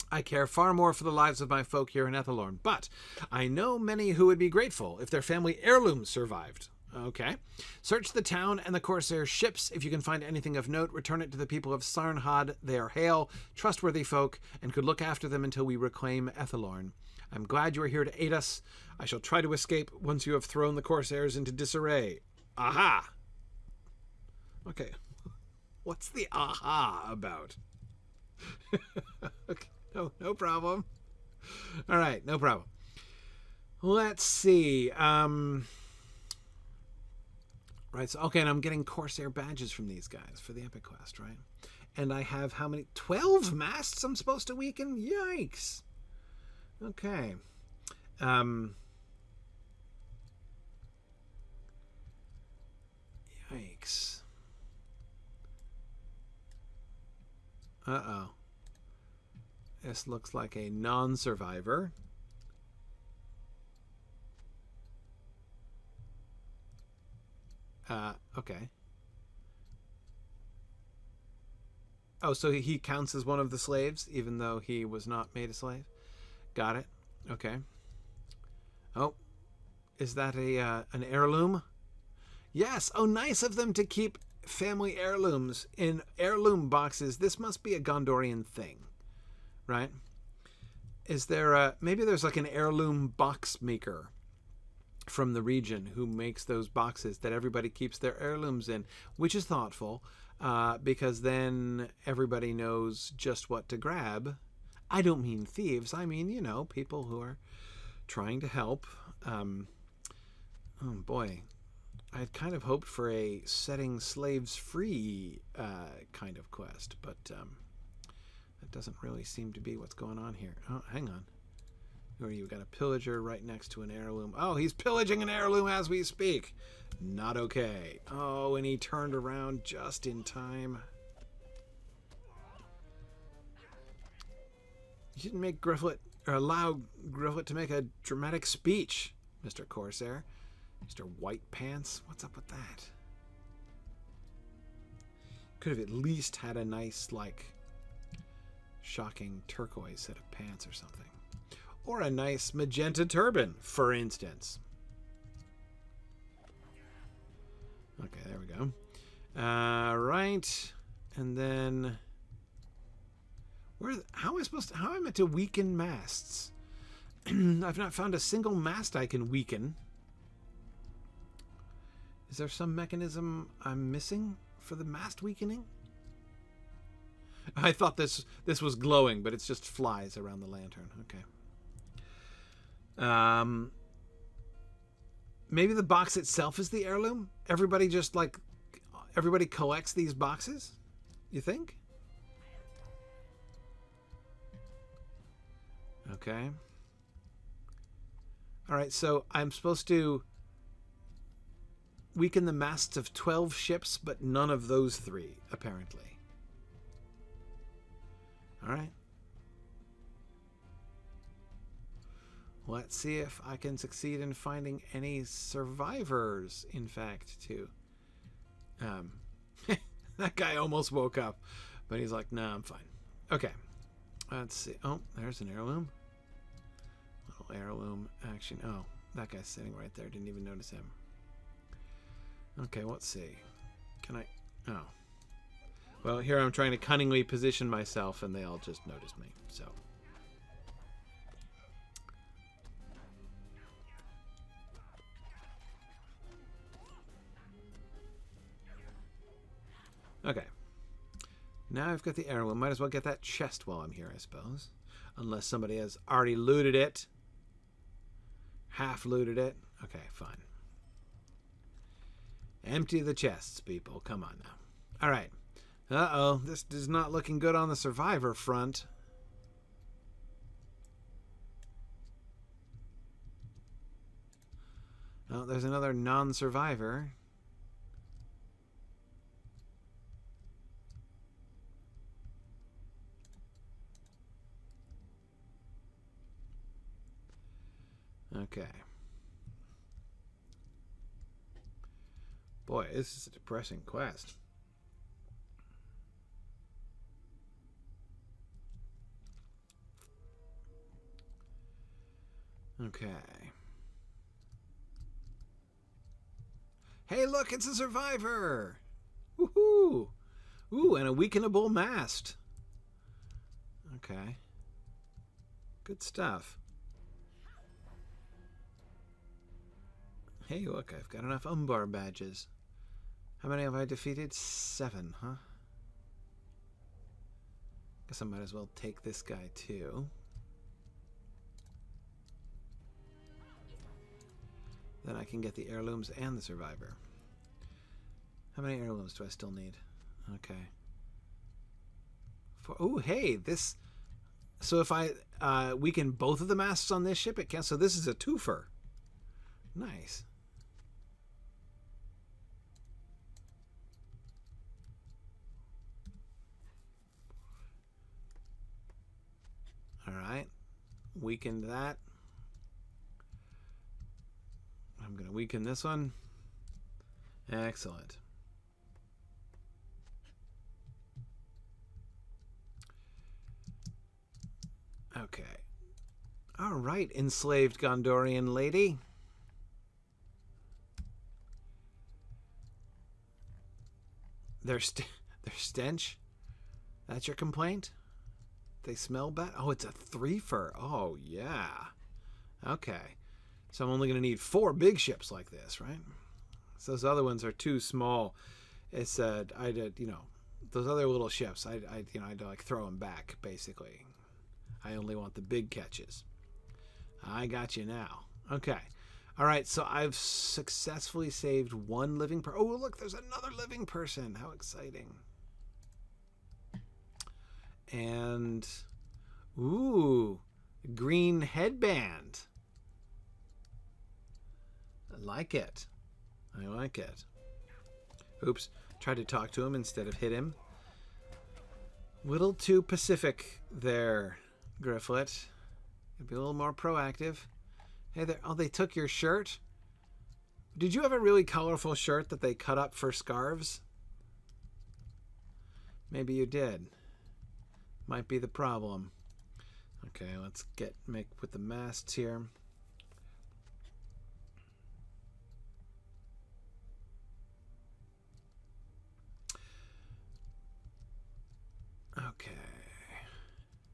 I care far more for the lives of my folk here in Ethelorn, but I know many who would be grateful if their family heirlooms survived. Okay. Search the town and the Corsair ships. If you can find anything of note, return it to the people of Sarnhad. They are hale, trustworthy folk, and could look after them until we reclaim Ethelorn. I'm glad you are here to aid us. I shall try to escape once you have thrown the Corsairs into disarray. Aha! Okay. What's the aha about? Okay. No problem. All right, no problem. Let's see. Right, so, okay, and I'm getting Corsair badges from these guys for the Epic Quest, right? And I have how many? 12 masts I'm supposed to weaken? Yikes. Okay. Yikes. Uh-oh. This looks like a non-survivor. Okay. Oh, so he counts as one of the slaves, even though he was not made a slave? Got it. Okay. Oh, is that an heirloom? Yes. Oh, nice of them to keep family heirlooms in heirloom boxes. This must be a Gondorian thing, right? Is there maybe there's like an heirloom box maker from the region who makes those boxes that everybody keeps their heirlooms in, which is thoughtful, because then everybody knows just what to grab. I don't mean thieves. I mean, you know, people who are trying to help. Oh boy, I had kind of hoped for a setting slaves free kind of quest, but that doesn't really seem to be what's going on here. Oh, hang on. Who are you? Got a pillager right next to an heirloom. Oh, he's pillaging an heirloom as we speak. Not okay. Oh, and he turned around just in time. You didn't make Gryfflet, or allow Gryfflet to make a dramatic speech, Mr. Corsair. Mr. White Pants. What's up with that? Could have at least had a nice, like, shocking turquoise set of pants or something. Or a nice magenta turban, for instance. Okay, there we go. Right. And then how am I meant to weaken masts? I've not found a single mast I can weaken. Is there some mechanism I'm missing for the mast weakening? I thought this was glowing, but it's just flies around the lantern. Okay. maybe the box itself is the heirloom? Everybody collects these boxes? You think? Okay. All right, so I'm supposed to weaken the masts of 12 ships, but none of those 3, apparently. All right. Let's see if I can succeed in finding any survivors, in fact, too. That guy almost woke up, but he's like, nah, I'm fine. Okay. Let's see. Oh, there's an heirloom. Little heirloom action. Oh, that guy's sitting right there. Didn't even notice him. Okay, let's see. Can I... Oh. Well, here I'm trying to cunningly position myself, and they all just notice me, so... Okay. Now I've got the heirloom. Might as well get that chest while I'm here, I suppose. Unless somebody has already looted it. Half looted it. Okay, fine. Empty the chests, people. Come on now. Alright. Uh-oh. This is not looking good on the survivor front. Oh, there's another non-survivor. Okay. Boy, this is a depressing quest. Okay. Hey, look, it's a survivor! Woohoo! Ooh, and a weakenable mast. Okay. Good stuff. Hey, look, I've got enough Umbar badges. How many have I defeated? 7, huh? Guess I might as well take this guy, too. Then I can get the heirlooms and the survivor. How many heirlooms do I still need? Okay. Oh, hey, this... So if I weaken both of the masts on this ship, it can... So this is a twofer. Nice. Alright. Weakened that. I'm going to weaken this one. Excellent. Okay. Alright, enslaved Gondorian lady. Their stench? That's your complaint? They smell bad? Oh, it's a threefer. Oh, yeah. Okay. So I'm only going to need 4 big ships like this, right? So those other ones are too small. It's I did, you know, those other little ships. I'd like throw them back basically. I only want the big catches. I got you now. Okay. All right. So I've successfully saved 1 living person. Oh, look, there's another living person. How exciting! And ooh, green headband. I like it. I like it. Oops. Tried to talk to him instead of hit him. Little too pacific there, Gryfflet. Be a little more proactive. Hey there. Oh, they took your shirt? Did you have a really colorful shirt that they cut up for scarves? Maybe you did. Might be the problem. Okay, let's make with the masts here. Okay.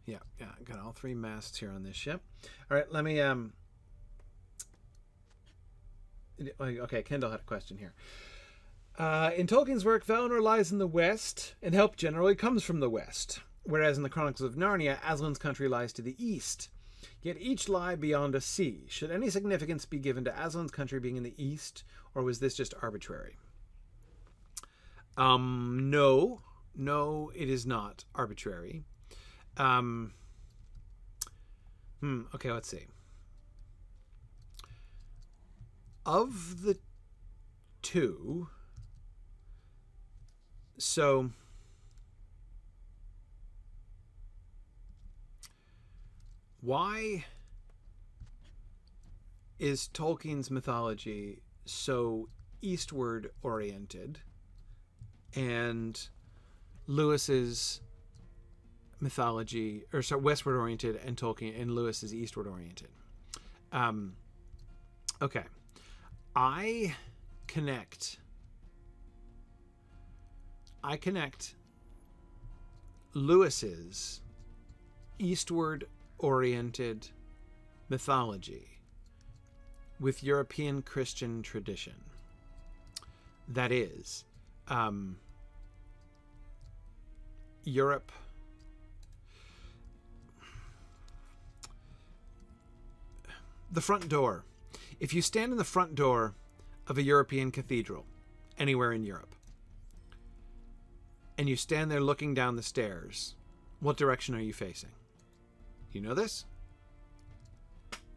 Yeah, got all 3 masts here on this ship. All right, let me okay, Kendall had a question here. In Tolkien's work, Valinor lies in the west, and help generally comes from the west. Whereas in the Chronicles of Narnia, Aslan's country lies to the east. Yet each lie beyond a sea. Should any significance be given to Aslan's country being in the east, or was this just arbitrary? No, it is not arbitrary. Okay, let's see. Of the two, so why is Tolkien's mythology so eastward oriented and Lewis's mythology, or so westward oriented, and Tolkien and Lewis is eastward oriented? Okay. I connect Lewis's eastward oriented mythology with European Christian tradition. That is, Europe. The front door. If you stand in the front door of a European cathedral, anywhere in Europe, and you stand there looking down the stairs, what direction are you facing? Do you know this?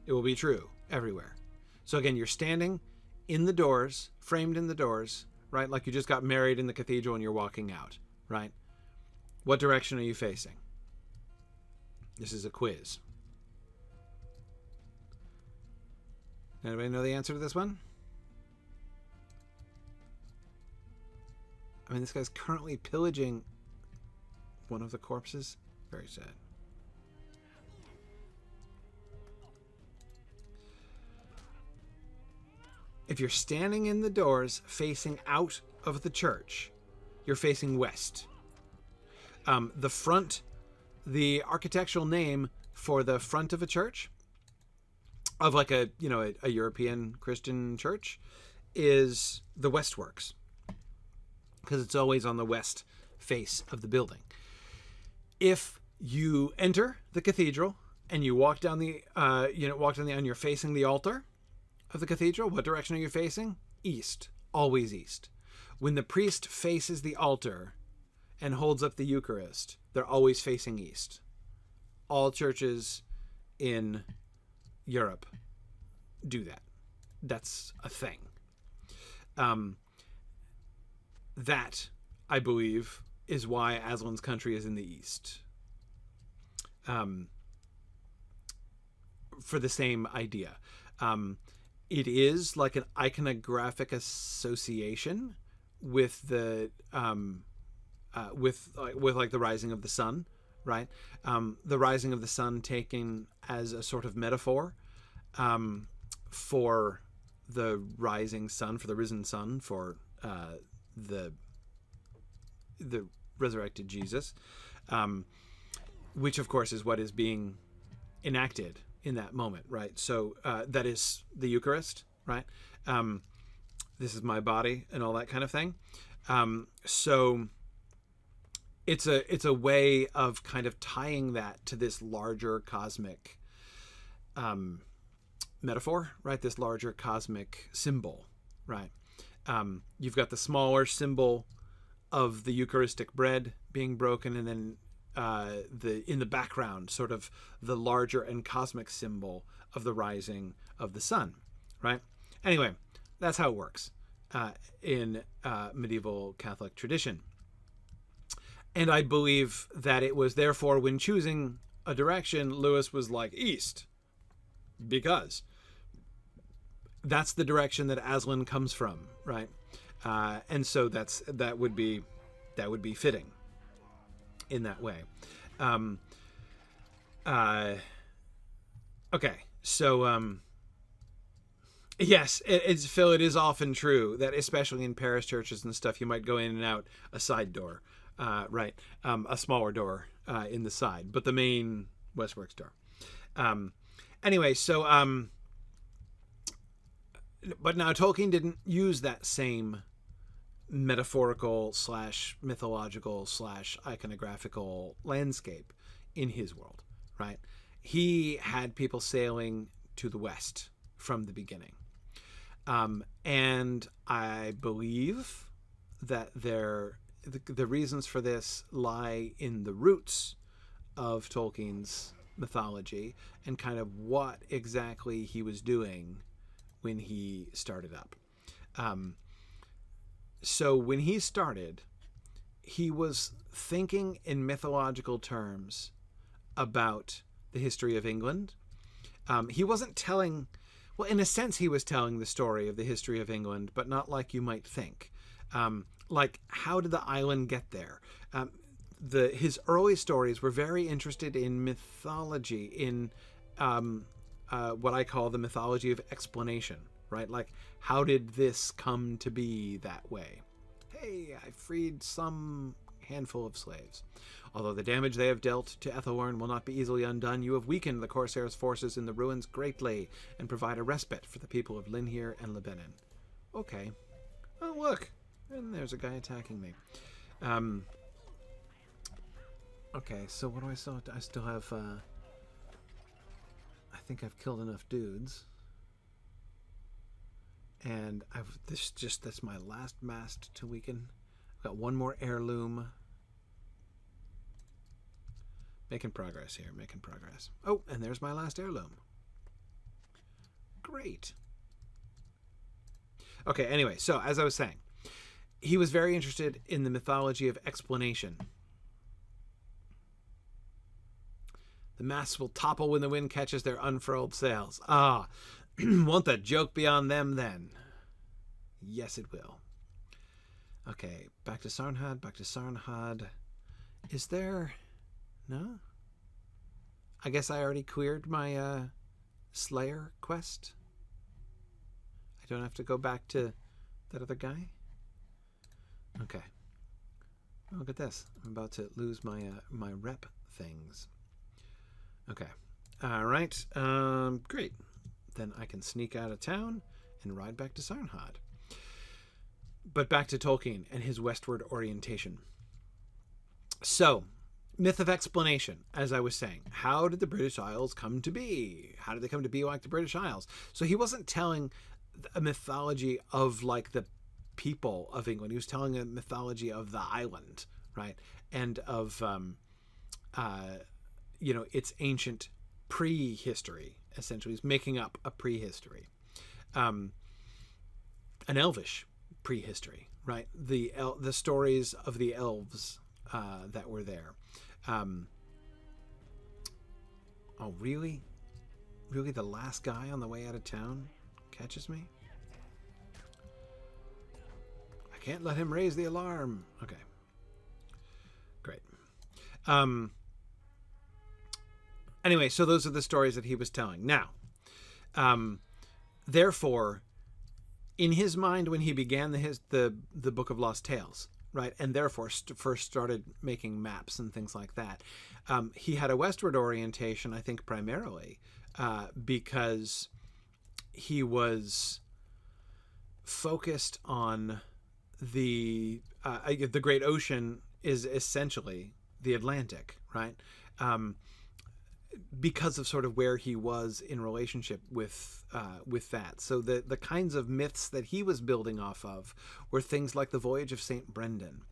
It will be true everywhere. So again, you're standing in the doors, framed in the doors, right? Like you just got married in the cathedral and you're walking out, right? What direction are you facing? This is a quiz. Anybody know the answer to this one? I mean, this guy's currently pillaging one of the corpses. Very sad. If you're standing in the doors facing out of the church, you're facing west. The architectural name for the front of a church, of like a European Christian church, is the Westworks, because it's always on the west face of the building. If you enter the cathedral and you walk down and you're facing the altar of the cathedral, what direction are you facing? East, always east. When the priest faces the altar and holds up the Eucharist, they're always facing east. All churches in Europe do that. That's a thing. That, I believe, is why Aslan's country is in the east. For the same idea. It is like an iconographic association with the with the rising of the sun, right? The rising of the sun taken as a sort of metaphor for the rising sun, for the risen sun, for the resurrected Jesus, which of course is what is being enacted in that moment, right? So that is the Eucharist, right? This is my body and all that kind of thing. So it's a way of kind of tying that to this larger cosmic metaphor, right? This larger cosmic symbol, right? You've got the smaller symbol of the Eucharistic bread being broken, and then in the background, sort of the larger and cosmic symbol of the rising of the sun, right? Anyway, that's how it works in medieval Catholic tradition. And I believe that it was therefore, when choosing a direction, Lewis was like east, because that's the direction that Aslan comes from, right? And so that would be fitting in that way. Okay, so yes, it's Phil. It is often true that, especially in parish churches and stuff, you might go in and out a side door, right? A smaller door in the side, but the main Westworks door. Anyway, so but now Tolkien didn't use that same metaphorical / mythological / iconographical landscape in his world, right? he had people sailing to the west from the beginning. And I believe that the reasons for this lie in the roots of Tolkien's mythology and kind of what exactly he was doing when he started up. So when he started, he was thinking in mythological terms about the history of England. He wasn't telling, well, in a sense, he was telling the story of the history of England, but not like you might think. Like, how did the island get there? His early stories were very interested in mythology, in what I call the mythology of explanation, right? Like, how did this come to be that way? Hey, I freed some handful of slaves. Although the damage they have dealt to Ethelwyn will not be easily undone, you have weakened the Corsairs' forces in the ruins greatly and provide a respite for the people of Linhir and Lebennin. Okay. Oh, look. And there's a guy attacking me. Okay, so what do I still have? I still have, I think I've killed enough dudes. And that's my last mast to weaken. I've got one more heirloom. Making progress here, making progress. Oh, and there's my last heirloom. Great. Okay, anyway, so as I was saying, he was very interested in the mythology of explanation. The masts will topple when the wind catches their unfurled sails. Ah, won't the joke be on them then? Yes, it will. Okay, back to Sarnhad, back to Sarnhad. Is there... No? I guess I already cleared my Slayer quest. I don't have to go back to that other guy? Okay. Oh, look at this. I'm about to lose my my rep things. Okay. All right. Great. Then I can sneak out of town and ride back to Sarnhad. But back to Tolkien and his westward orientation. So, myth of explanation, as I was saying. How did the British Isles come to be? How did they come to be like the British Isles? So he wasn't telling a mythology of like the people of England. He was telling a mythology of the island, right? And of, its ancient prehistory, essentially. He's making up a prehistory. An elvish prehistory, right? The stories of the elves that were there. Oh, really? Really, the last guy on the way out of town catches me? I can't let him raise the alarm. Okay. Great. Anyway, so those are the stories that he was telling. Now, therefore, in his mind when he began the Book of Lost Tales, right, and therefore first started making maps and things like that, he had a westward orientation, I think, primarily because he was focused on the great ocean is essentially the Atlantic, right? Because of sort of where he was in relationship with that. So the kinds of myths that he was building off of were things like the voyage of St. Brendan,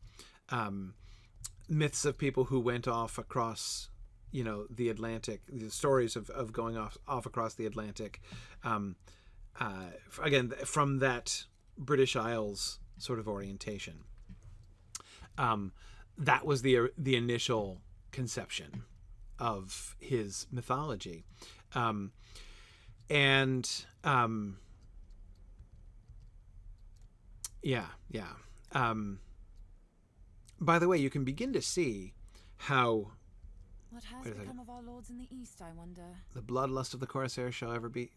myths of people who went off across, the Atlantic, the stories of going off across the Atlantic, again, from that British Isles sort of orientation. That was the initial conception of his mythology. By the way, you can begin to see how... What has become of our lords in the east, I wonder? The bloodlust of the Corsairs shall ever be...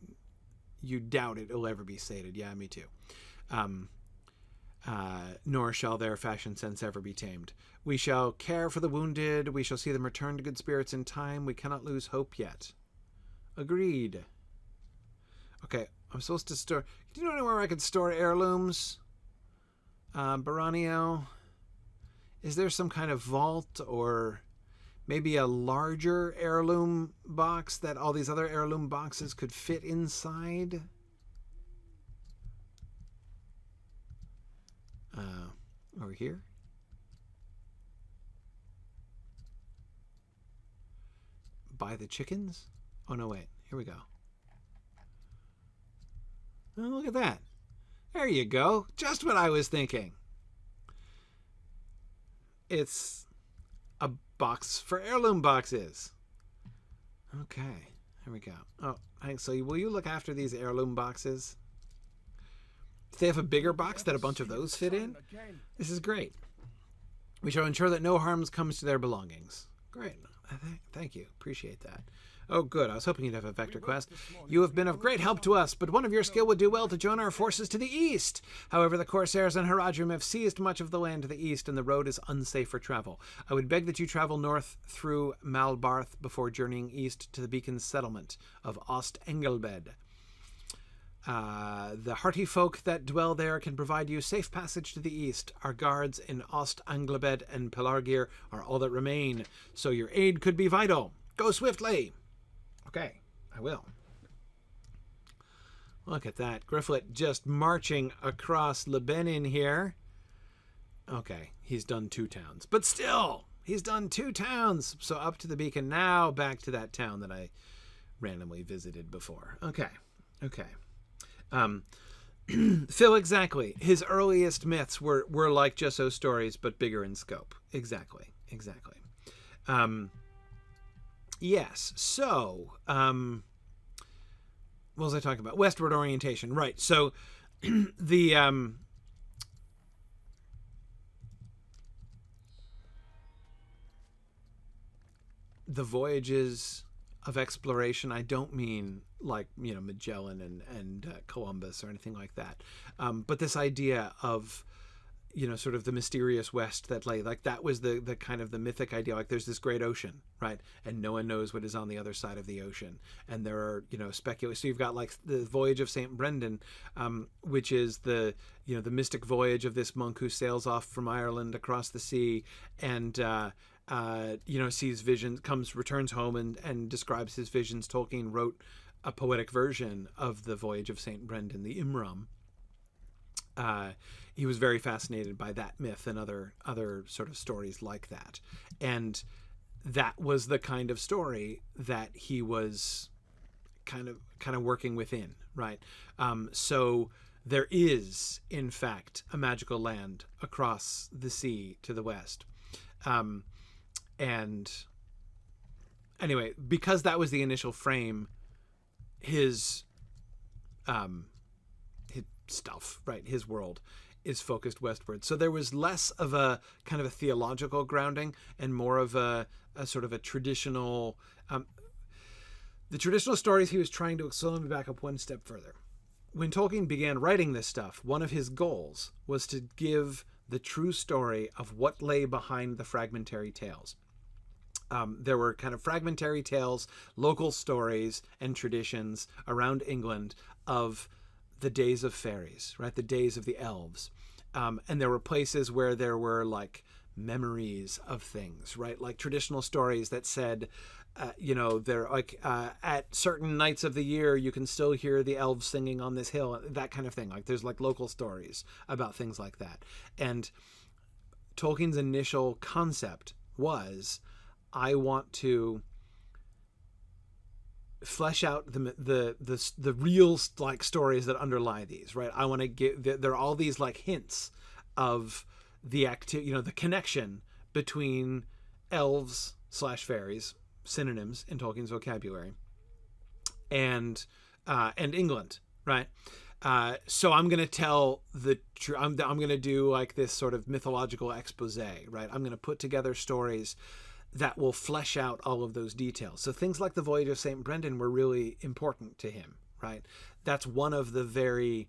You doubt it'll ever be sated. Yeah, me too. Nor shall their fashion sense ever be tamed. We shall care for the wounded. We shall see them return to good spirits in time. We cannot lose hope yet. Agreed. Okay, I'm supposed to store... Do you know anywhere I could store heirlooms? Baranio? Is there some kind of vault or maybe a larger heirloom box that all these other heirloom boxes could fit inside. Over here. Buy the chickens? Oh, no, wait. Here we go. Oh, look at that. There you go. Just what I was thinking. It's a box for heirloom boxes. Okay. Here we go. Oh, thanks. So will you look after these heirloom boxes? Do they have a bigger box that a bunch of those fit in? This is great. We shall ensure that no harm comes to their belongings. Great. Thank you. Appreciate that. Oh, good. I was hoping you'd have a vector quest. You have been of great help to us, but one of your skill would do well to join our forces to the east. However, the Corsairs and Haradrim have seized much of the land to the east, and the road is unsafe for travel. I would beg that you travel north through Malbarth before journeying east to the beacon's settlement of Ost-Engelbed. The hearty folk that dwell there can provide you safe passage to the east. Our guards in Ost-Engelbed and Pelargir are all that remain, so your aid could be vital. Go swiftly. Okay, I will. Look at that. Gryfflet just marching across Lebennin here. Okay, he's done 2 towns. But still, he's done 2 towns. So up to the beacon now, back to that town that I randomly visited before. Okay. Phil, exactly. His earliest myths were like Gesso stories, but bigger in scope. Exactly. Yes. So, what was I talking about? Westward orientation. Right. So, the voyages of exploration, I don't mean like, Magellan and Columbus or anything like that. But this idea of, sort of the mysterious West that lay, like that was the kind of the mythic idea. Like there's this great ocean, right? And no one knows what is on the other side of the ocean. And there are, so you've got like the voyage of St. Brendan, which is the mystic voyage of this monk who sails off from Ireland across the sea and, sees visions, returns home and describes his visions. Tolkien wrote a poetic version of the voyage of St. Brendan, the Imram. He was very fascinated by that myth and other sort of stories like that. And that was the kind of story that he was kind of working within, right? So there is, in fact, a magical land across the sea to the west. And anyway, because that was the initial frame, his stuff, right, his world is focused westward. So there was less of a kind of a theological grounding and more of a sort of a traditional, the traditional stories he was trying to, so let me back up one step further. When Tolkien began writing this stuff, one of his goals was to give the true story of what lay behind the fragmentary tales. There were kind of fragmentary tales, local stories and traditions around England of the days of fairies, right? The days of the elves. And there were places where there were like memories of things, right? Like traditional stories that said, they're like at certain nights of the year, you can still hear the elves singing on this hill, that kind of thing. Like there's like local stories about things like that. And Tolkien's initial concept was, I want to flesh out the real like stories that underlie these, right? I want to get, there are all these like hints of the the connection between elves / fairies, synonyms in Tolkien's vocabulary, and England, right? So I'm going to tell I'm going to do like this sort of mythological expose, right? I'm going to put together stories that will flesh out all of those details. So things like the Voyage of St. Brendan were really important to him, right? That's one of the very,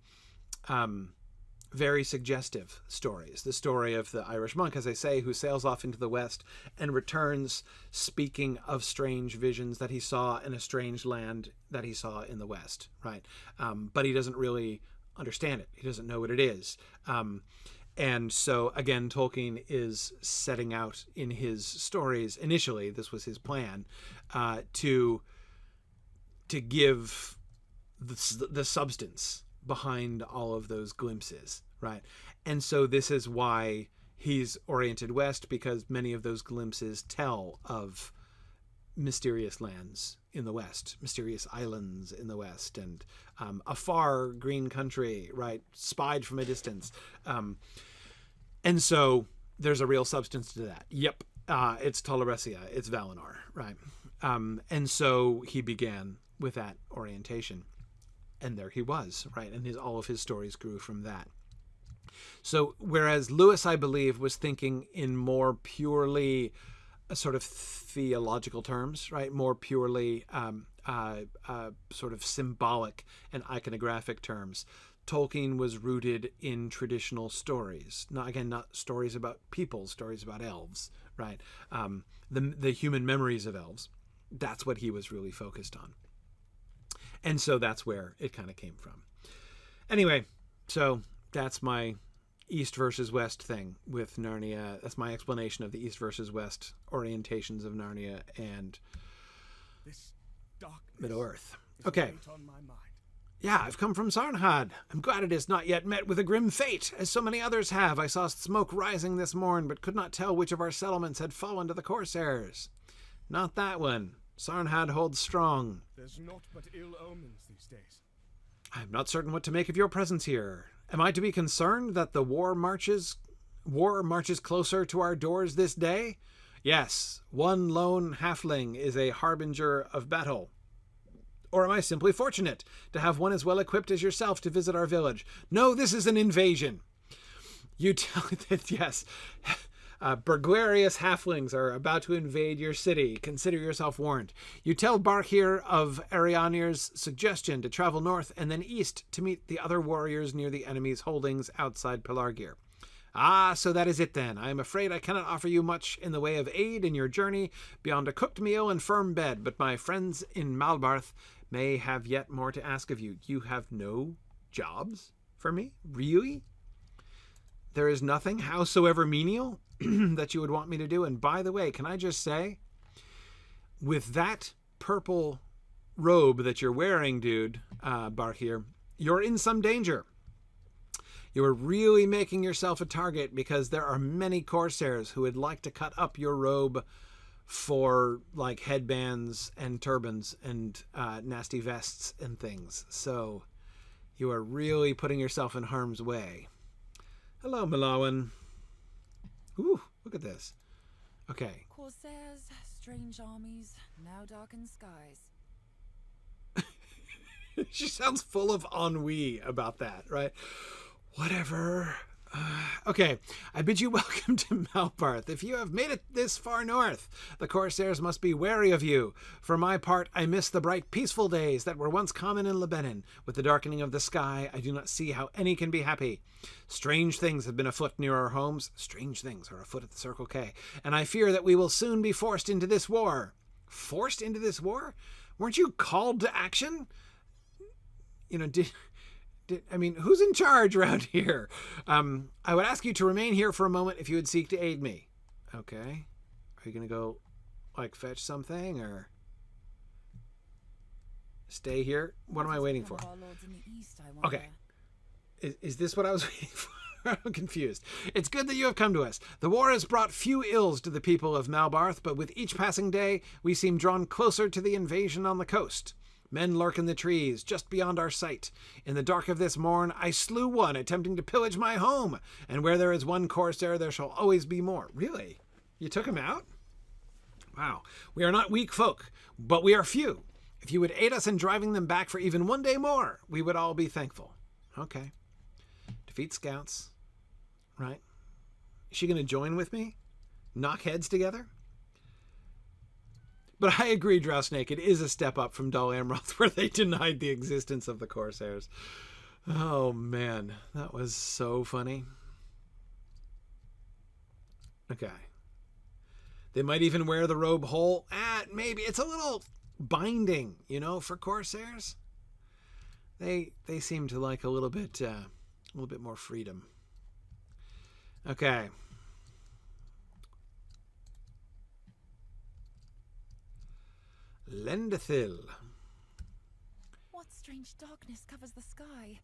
very suggestive stories. The story of the Irish monk, as I say, who sails off into the West and returns speaking of strange visions that he saw in a strange land that he saw in the West, right? But he doesn't really understand it. He doesn't know what it is. And so, again, Tolkien is setting out in his stories, initially, this was his plan, to give the substance behind all of those glimpses, right? And so this is why he's oriented west, because many of those glimpses tell of mysterious lands in the west, mysterious islands in the west, and a far green country, right, spied from a distance. And so there's a real substance to that. Yep, it's Tolaresia, it's Valinor, right? And so he began with that orientation. And there he was, right? And all of his stories grew from that. So whereas Lewis, I believe, was thinking in more purely sort of theological terms, right? More purely sort of symbolic and iconographic terms. Tolkien was rooted in traditional stories. Not stories about people, stories about elves, right? The human memories of elves. That's what he was really focused on. And so that's where it kind of came from. Anyway, so that's my East versus West thing with Narnia. That's my explanation of the East versus West orientations of Narnia and This darkness Middle-earth. is Okay. weight on my mind. Yeah, I've come from Sarnhad. I'm glad it has not yet met with a grim fate, as so many others have. I saw smoke rising this morn, but could not tell which of our settlements had fallen to the Corsairs. Not that one. Sarnhad holds strong. There's naught but ill omens these days. I am not certain what to make of your presence here. Am I to be concerned that the war marches closer to our doors this day? Yes, one lone halfling is a harbinger of battle. Or am I simply fortunate to have one as well equipped as yourself to visit our village? No, this is an invasion. You tell that, yes, burglarious halflings are about to invade your city. Consider yourself warned. You tell Barkir of Arianir's suggestion to travel north and then east to meet the other warriors near the enemy's holdings outside Pelargir. Ah, so that is it then. I am afraid I cannot offer you much in the way of aid in your journey beyond a cooked meal and firm bed, but my friends in Malbarth may have yet more to ask of you. You have no jobs for me? Really? There is nothing, howsoever menial, that you would want me to do? And by the way, can I just say, with that purple robe that you're wearing, dude, Barkir, you're in some danger. You are really making yourself a target, because there are many Corsairs who would like to cut up your robe for like headbands and turbans and nasty vests and things. So you are really putting yourself in harm's way. Hello, Malawan. Ooh, look at this. Okay. Corsairs, strange armies, now darkened skies. She sounds full of ennui about that, right? Whatever. Okay, I bid you welcome to Malbarth. If you have made it this far north, the Corsairs must be wary of you. For my part, I miss the bright, peaceful days that were once common in Lebennin. With the darkening of the sky, I do not see how any can be happy. Strange things have been afoot near our homes. Strange things are afoot at the Circle K. And I fear that we will soon be forced into this war. Forced into this war? Weren't you called to action? You know, I mean, who's in charge around here? I would ask you to remain here for a moment if you would seek to aid me. Okay. Are you going to go, like, fetch something, or stay here? What am I waiting for? Okay. Is this what I was waiting for? I'm confused. It's good that you have come to us. The war has brought few ills to the people of Malbarth, but with each passing day, we seem drawn closer to the invasion on the coast. Men lurk in the trees, just beyond our sight. In the dark of this morn, I slew one attempting to pillage my home, and where there is one Corsair, there shall always be more. Really? You took him out? Wow. We are not weak folk, but we are few. If you would aid us in driving them back for even one day more, we would all be thankful. Okay. Defeat scouts. Right. Is she going to join with me? Knock heads together? But I agree, Drowsnake, it is a step up from Dol Amroth, where they denied the existence of the Corsairs. Oh, man. That was so funny. Okay. They might even wear the robe whole. Maybe. It's a little binding, you know, for Corsairs. They seem to like a little bit more freedom. Okay. Lendethil. What strange darkness covers the sky?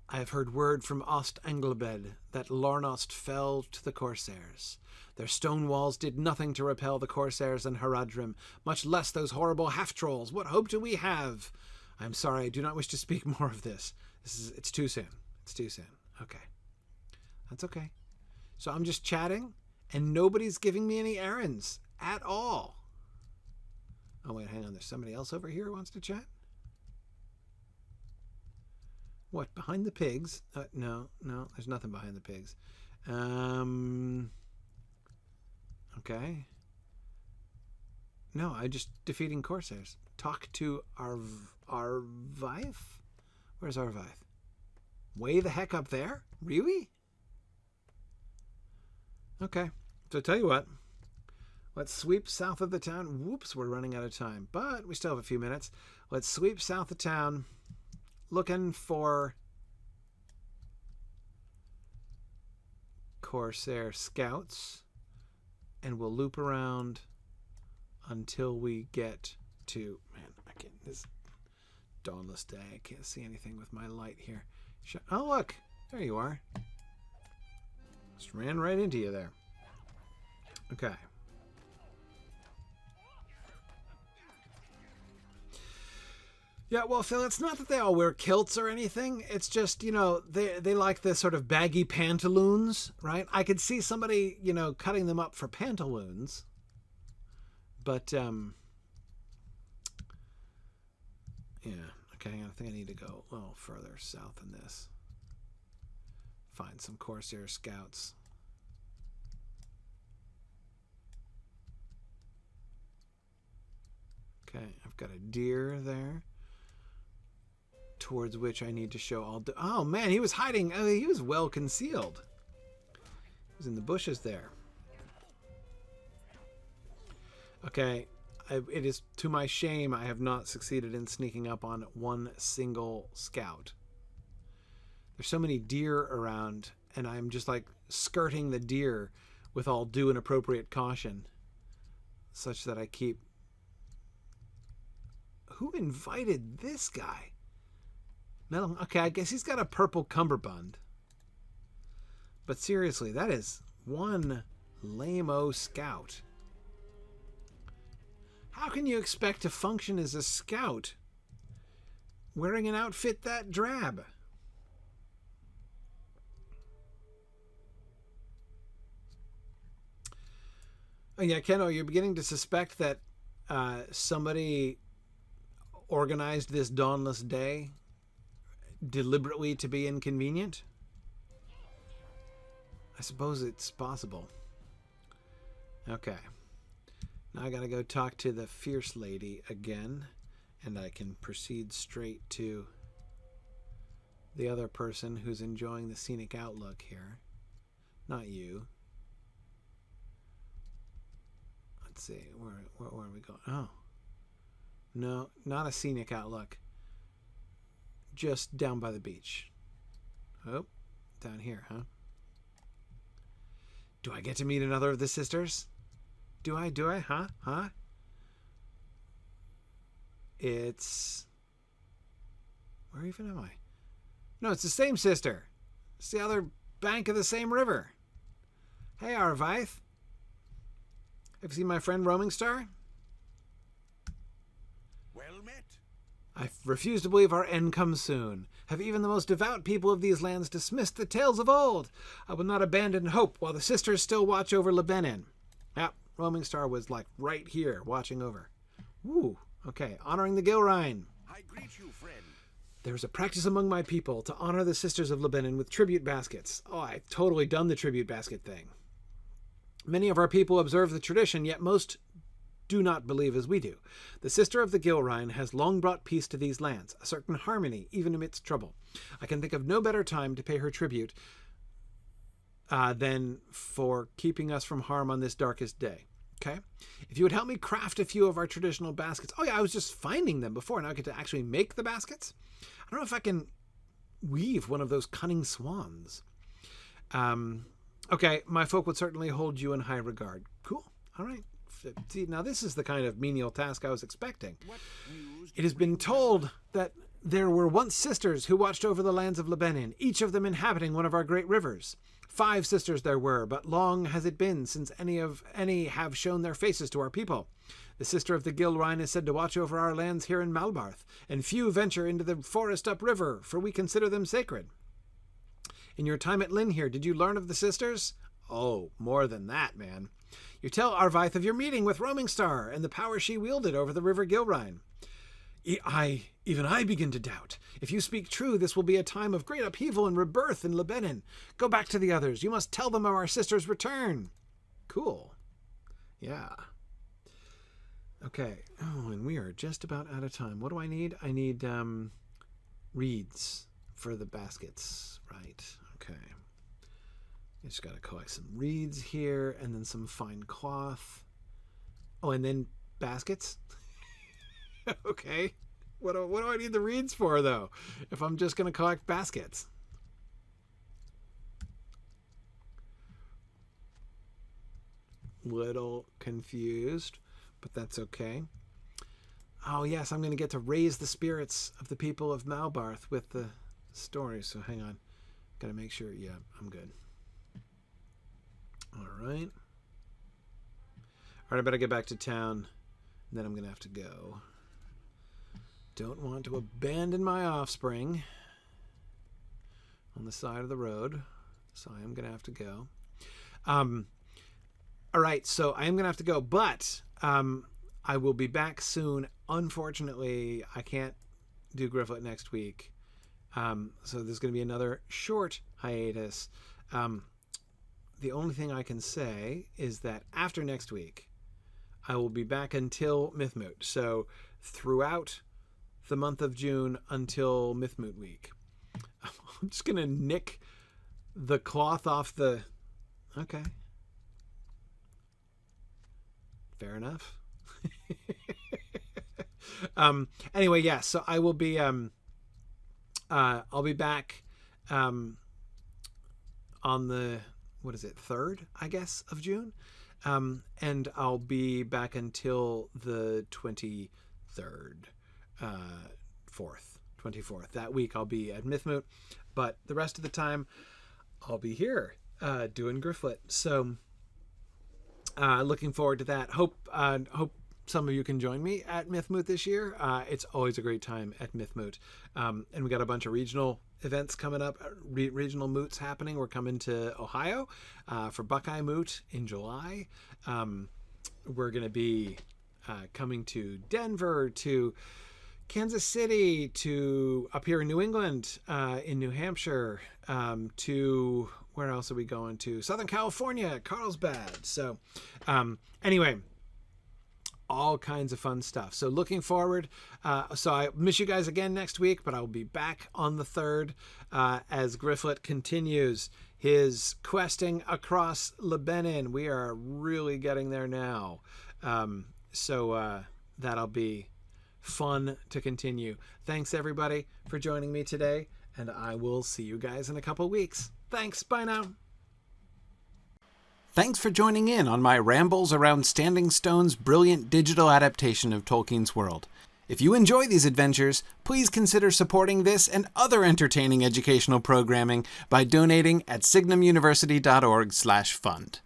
I have heard word from Ost Anglebed that Lornost fell to the Corsairs. Their stone walls did nothing to repel the Corsairs and Haradrim, much less those horrible half-trolls. What hope do we have? I am sorry, I do not wish to speak more of this. It's too soon. It's too soon. Okay. That's okay. So I'm just chatting, and nobody's giving me any errands at all. Oh, wait, hang on. There's somebody else over here who wants to chat? What, behind the pigs? No, there's nothing behind the pigs. Okay. No, I'm just defeating Corsairs. Talk to Arvaith? Where's Arvaith? Way the heck up there? Really? Okay. So tell you what. Let's sweep south of the town. Whoops, we're running out of time. But we still have a few minutes. Let's sweep south of town. Looking for Corsair scouts. And we'll loop around until we get to... Man, I can't... This dawnless day. I can't see anything with my light here. Oh, look. There you are. Just ran right into you there. Okay. Yeah, well, Phil, it's not that they all wear kilts or anything. It's just, you know, they like the sort of baggy pantaloons, right? I could see somebody, you know, cutting them up for pantaloons. But, yeah. Okay, I think I need to go a little further south than this. Find some Corsair scouts. Okay, I've got a deer there. Towards which I need to show all... Oh, man, he was hiding. Oh, he was well concealed. He was in the bushes there. Okay, it is to my shame I have not succeeded in sneaking up on one single scout. There's so many deer around, and I'm just like skirting the deer with all due and appropriate caution, such that I keep... Who invited this guy? Meddle. Okay, I guess he's got a purple cummerbund. But seriously, that is one lame-o scout. How can you expect to function as a scout wearing an outfit that drab? Oh yeah, Ken, you're beginning to suspect that somebody organized this dawnless day deliberately to be inconvenient? I suppose it's possible. Okay. Now I gotta go talk to the fierce lady again, and I can proceed straight to the other person who's enjoying the scenic outlook here. Not you. Let's see, where are we going? Oh. No, not a scenic outlook. Just down by the beach. Oh, down here, huh? Do I get to meet another of the sisters? Do I? Huh? It's... Where even am I? No, it's the same sister. It's the other bank of the same river. Hey, Arvaith. Have you seen my friend Roaming Star? Well met. I refuse to believe our end comes soon. Have even the most devout people of these lands dismissed the tales of old? I will not abandon hope while the sisters still watch over Lebennin. Yep, Roaming Star was like right here watching over. Woo, okay, honoring the Gilrine. I greet you, friend. There is a practice among my people to honor the Sisters of Lebennin with tribute baskets. Oh, I've totally done the tribute basket thing. Many of our people observe the tradition, yet most do not believe as we do. The Sister of the Gilrine has long brought peace to these lands, a certain harmony even amidst trouble. I can think of no better time to pay her tribute than for keeping us from harm on this darkest day. Okay? If you would help me craft a few of our traditional baskets. Oh yeah, I was just finding them before. Now I get to actually make the baskets. I don't know if I can weave one of those cunning swans. Okay, my folk would certainly hold you in high regard. Cool. All right. See, now this is the kind of menial task I was expecting. It has been told that there were once sisters who watched over the lands of Lebennin, each of them inhabiting one of our great rivers. 5 sisters there were, but long has it been since any have shown their faces to our people. The sister of the Gilrine is said to watch over our lands here in Malbarth, and few venture into the forest upriver, for we consider them sacred. In your time at Linhir, did you learn of the sisters? Oh, more than that, man. You tell Arvaith of your meeting with Roaming Star and the power she wielded over the river Gilrine. Even I begin to doubt. If you speak true, this will be a time of great upheaval and rebirth in Lebennin. Go back to the others. You must tell them of our sister's return. Cool. Yeah. Okay. Oh, and we are just about out of time. What do I need? I need reeds for the baskets. Right. Okay. Just got to collect some reeds here and then some fine cloth. Oh, and then baskets? Okay. What do I need the reeds for, though, if I'm just going to collect baskets? Little confused, but that's okay. Oh, yes, I'm going to get to raise the spirits of the people of Malbarth with the story. So hang on. Got to make sure. Yeah, I'm good. All right. All right, I better get back to town. Then I'm going to have to go. Don't want to abandon my offspring on the side of the road, so I am going to have to go. All right, so I am going to have to go, but I will be back soon. Unfortunately, I can't do Gryfflet next week, so there's going to be another short hiatus. The only thing I can say is that after next week, I will be back until Mythmoot. So throughout the month of June until Mythmoot week. I'm just going to nick the cloth off the... Okay. Fair enough. Anyway, yeah, so I will be... I'll be back on the... What is it? 3rd, I guess, of June. And I'll be back until the 23rd. 24th. That week I'll be at Mythmoot, but the rest of the time I'll be here doing Gryfflet. So looking forward to that. Hope some of you can join me at Mythmoot this year. It's always a great time at Mythmoot. And we got a bunch of regional events coming up, regional moots happening. We're coming to Ohio for Buckeye Moot in July. We're going to be coming to Denver, to Kansas City, to up here in New England, in New Hampshire, to where else are we going to? Southern California, Carlsbad. So anyway, all kinds of fun stuff. So looking forward. So I miss you guys again next week, but I will be back on the 3rd as Gryfflet continues his questing across Lebennin. We are really getting there now. So that'll be fun to continue. Thanks everybody for joining me today, and I will see you guys in a couple weeks. Thanks. Bye now. Thanks for joining in on my rambles around Standing Stone's brilliant digital adaptation of Tolkien's world. If you enjoy these adventures, please consider supporting this and other entertaining educational programming by donating at signumuniversity.org/fund.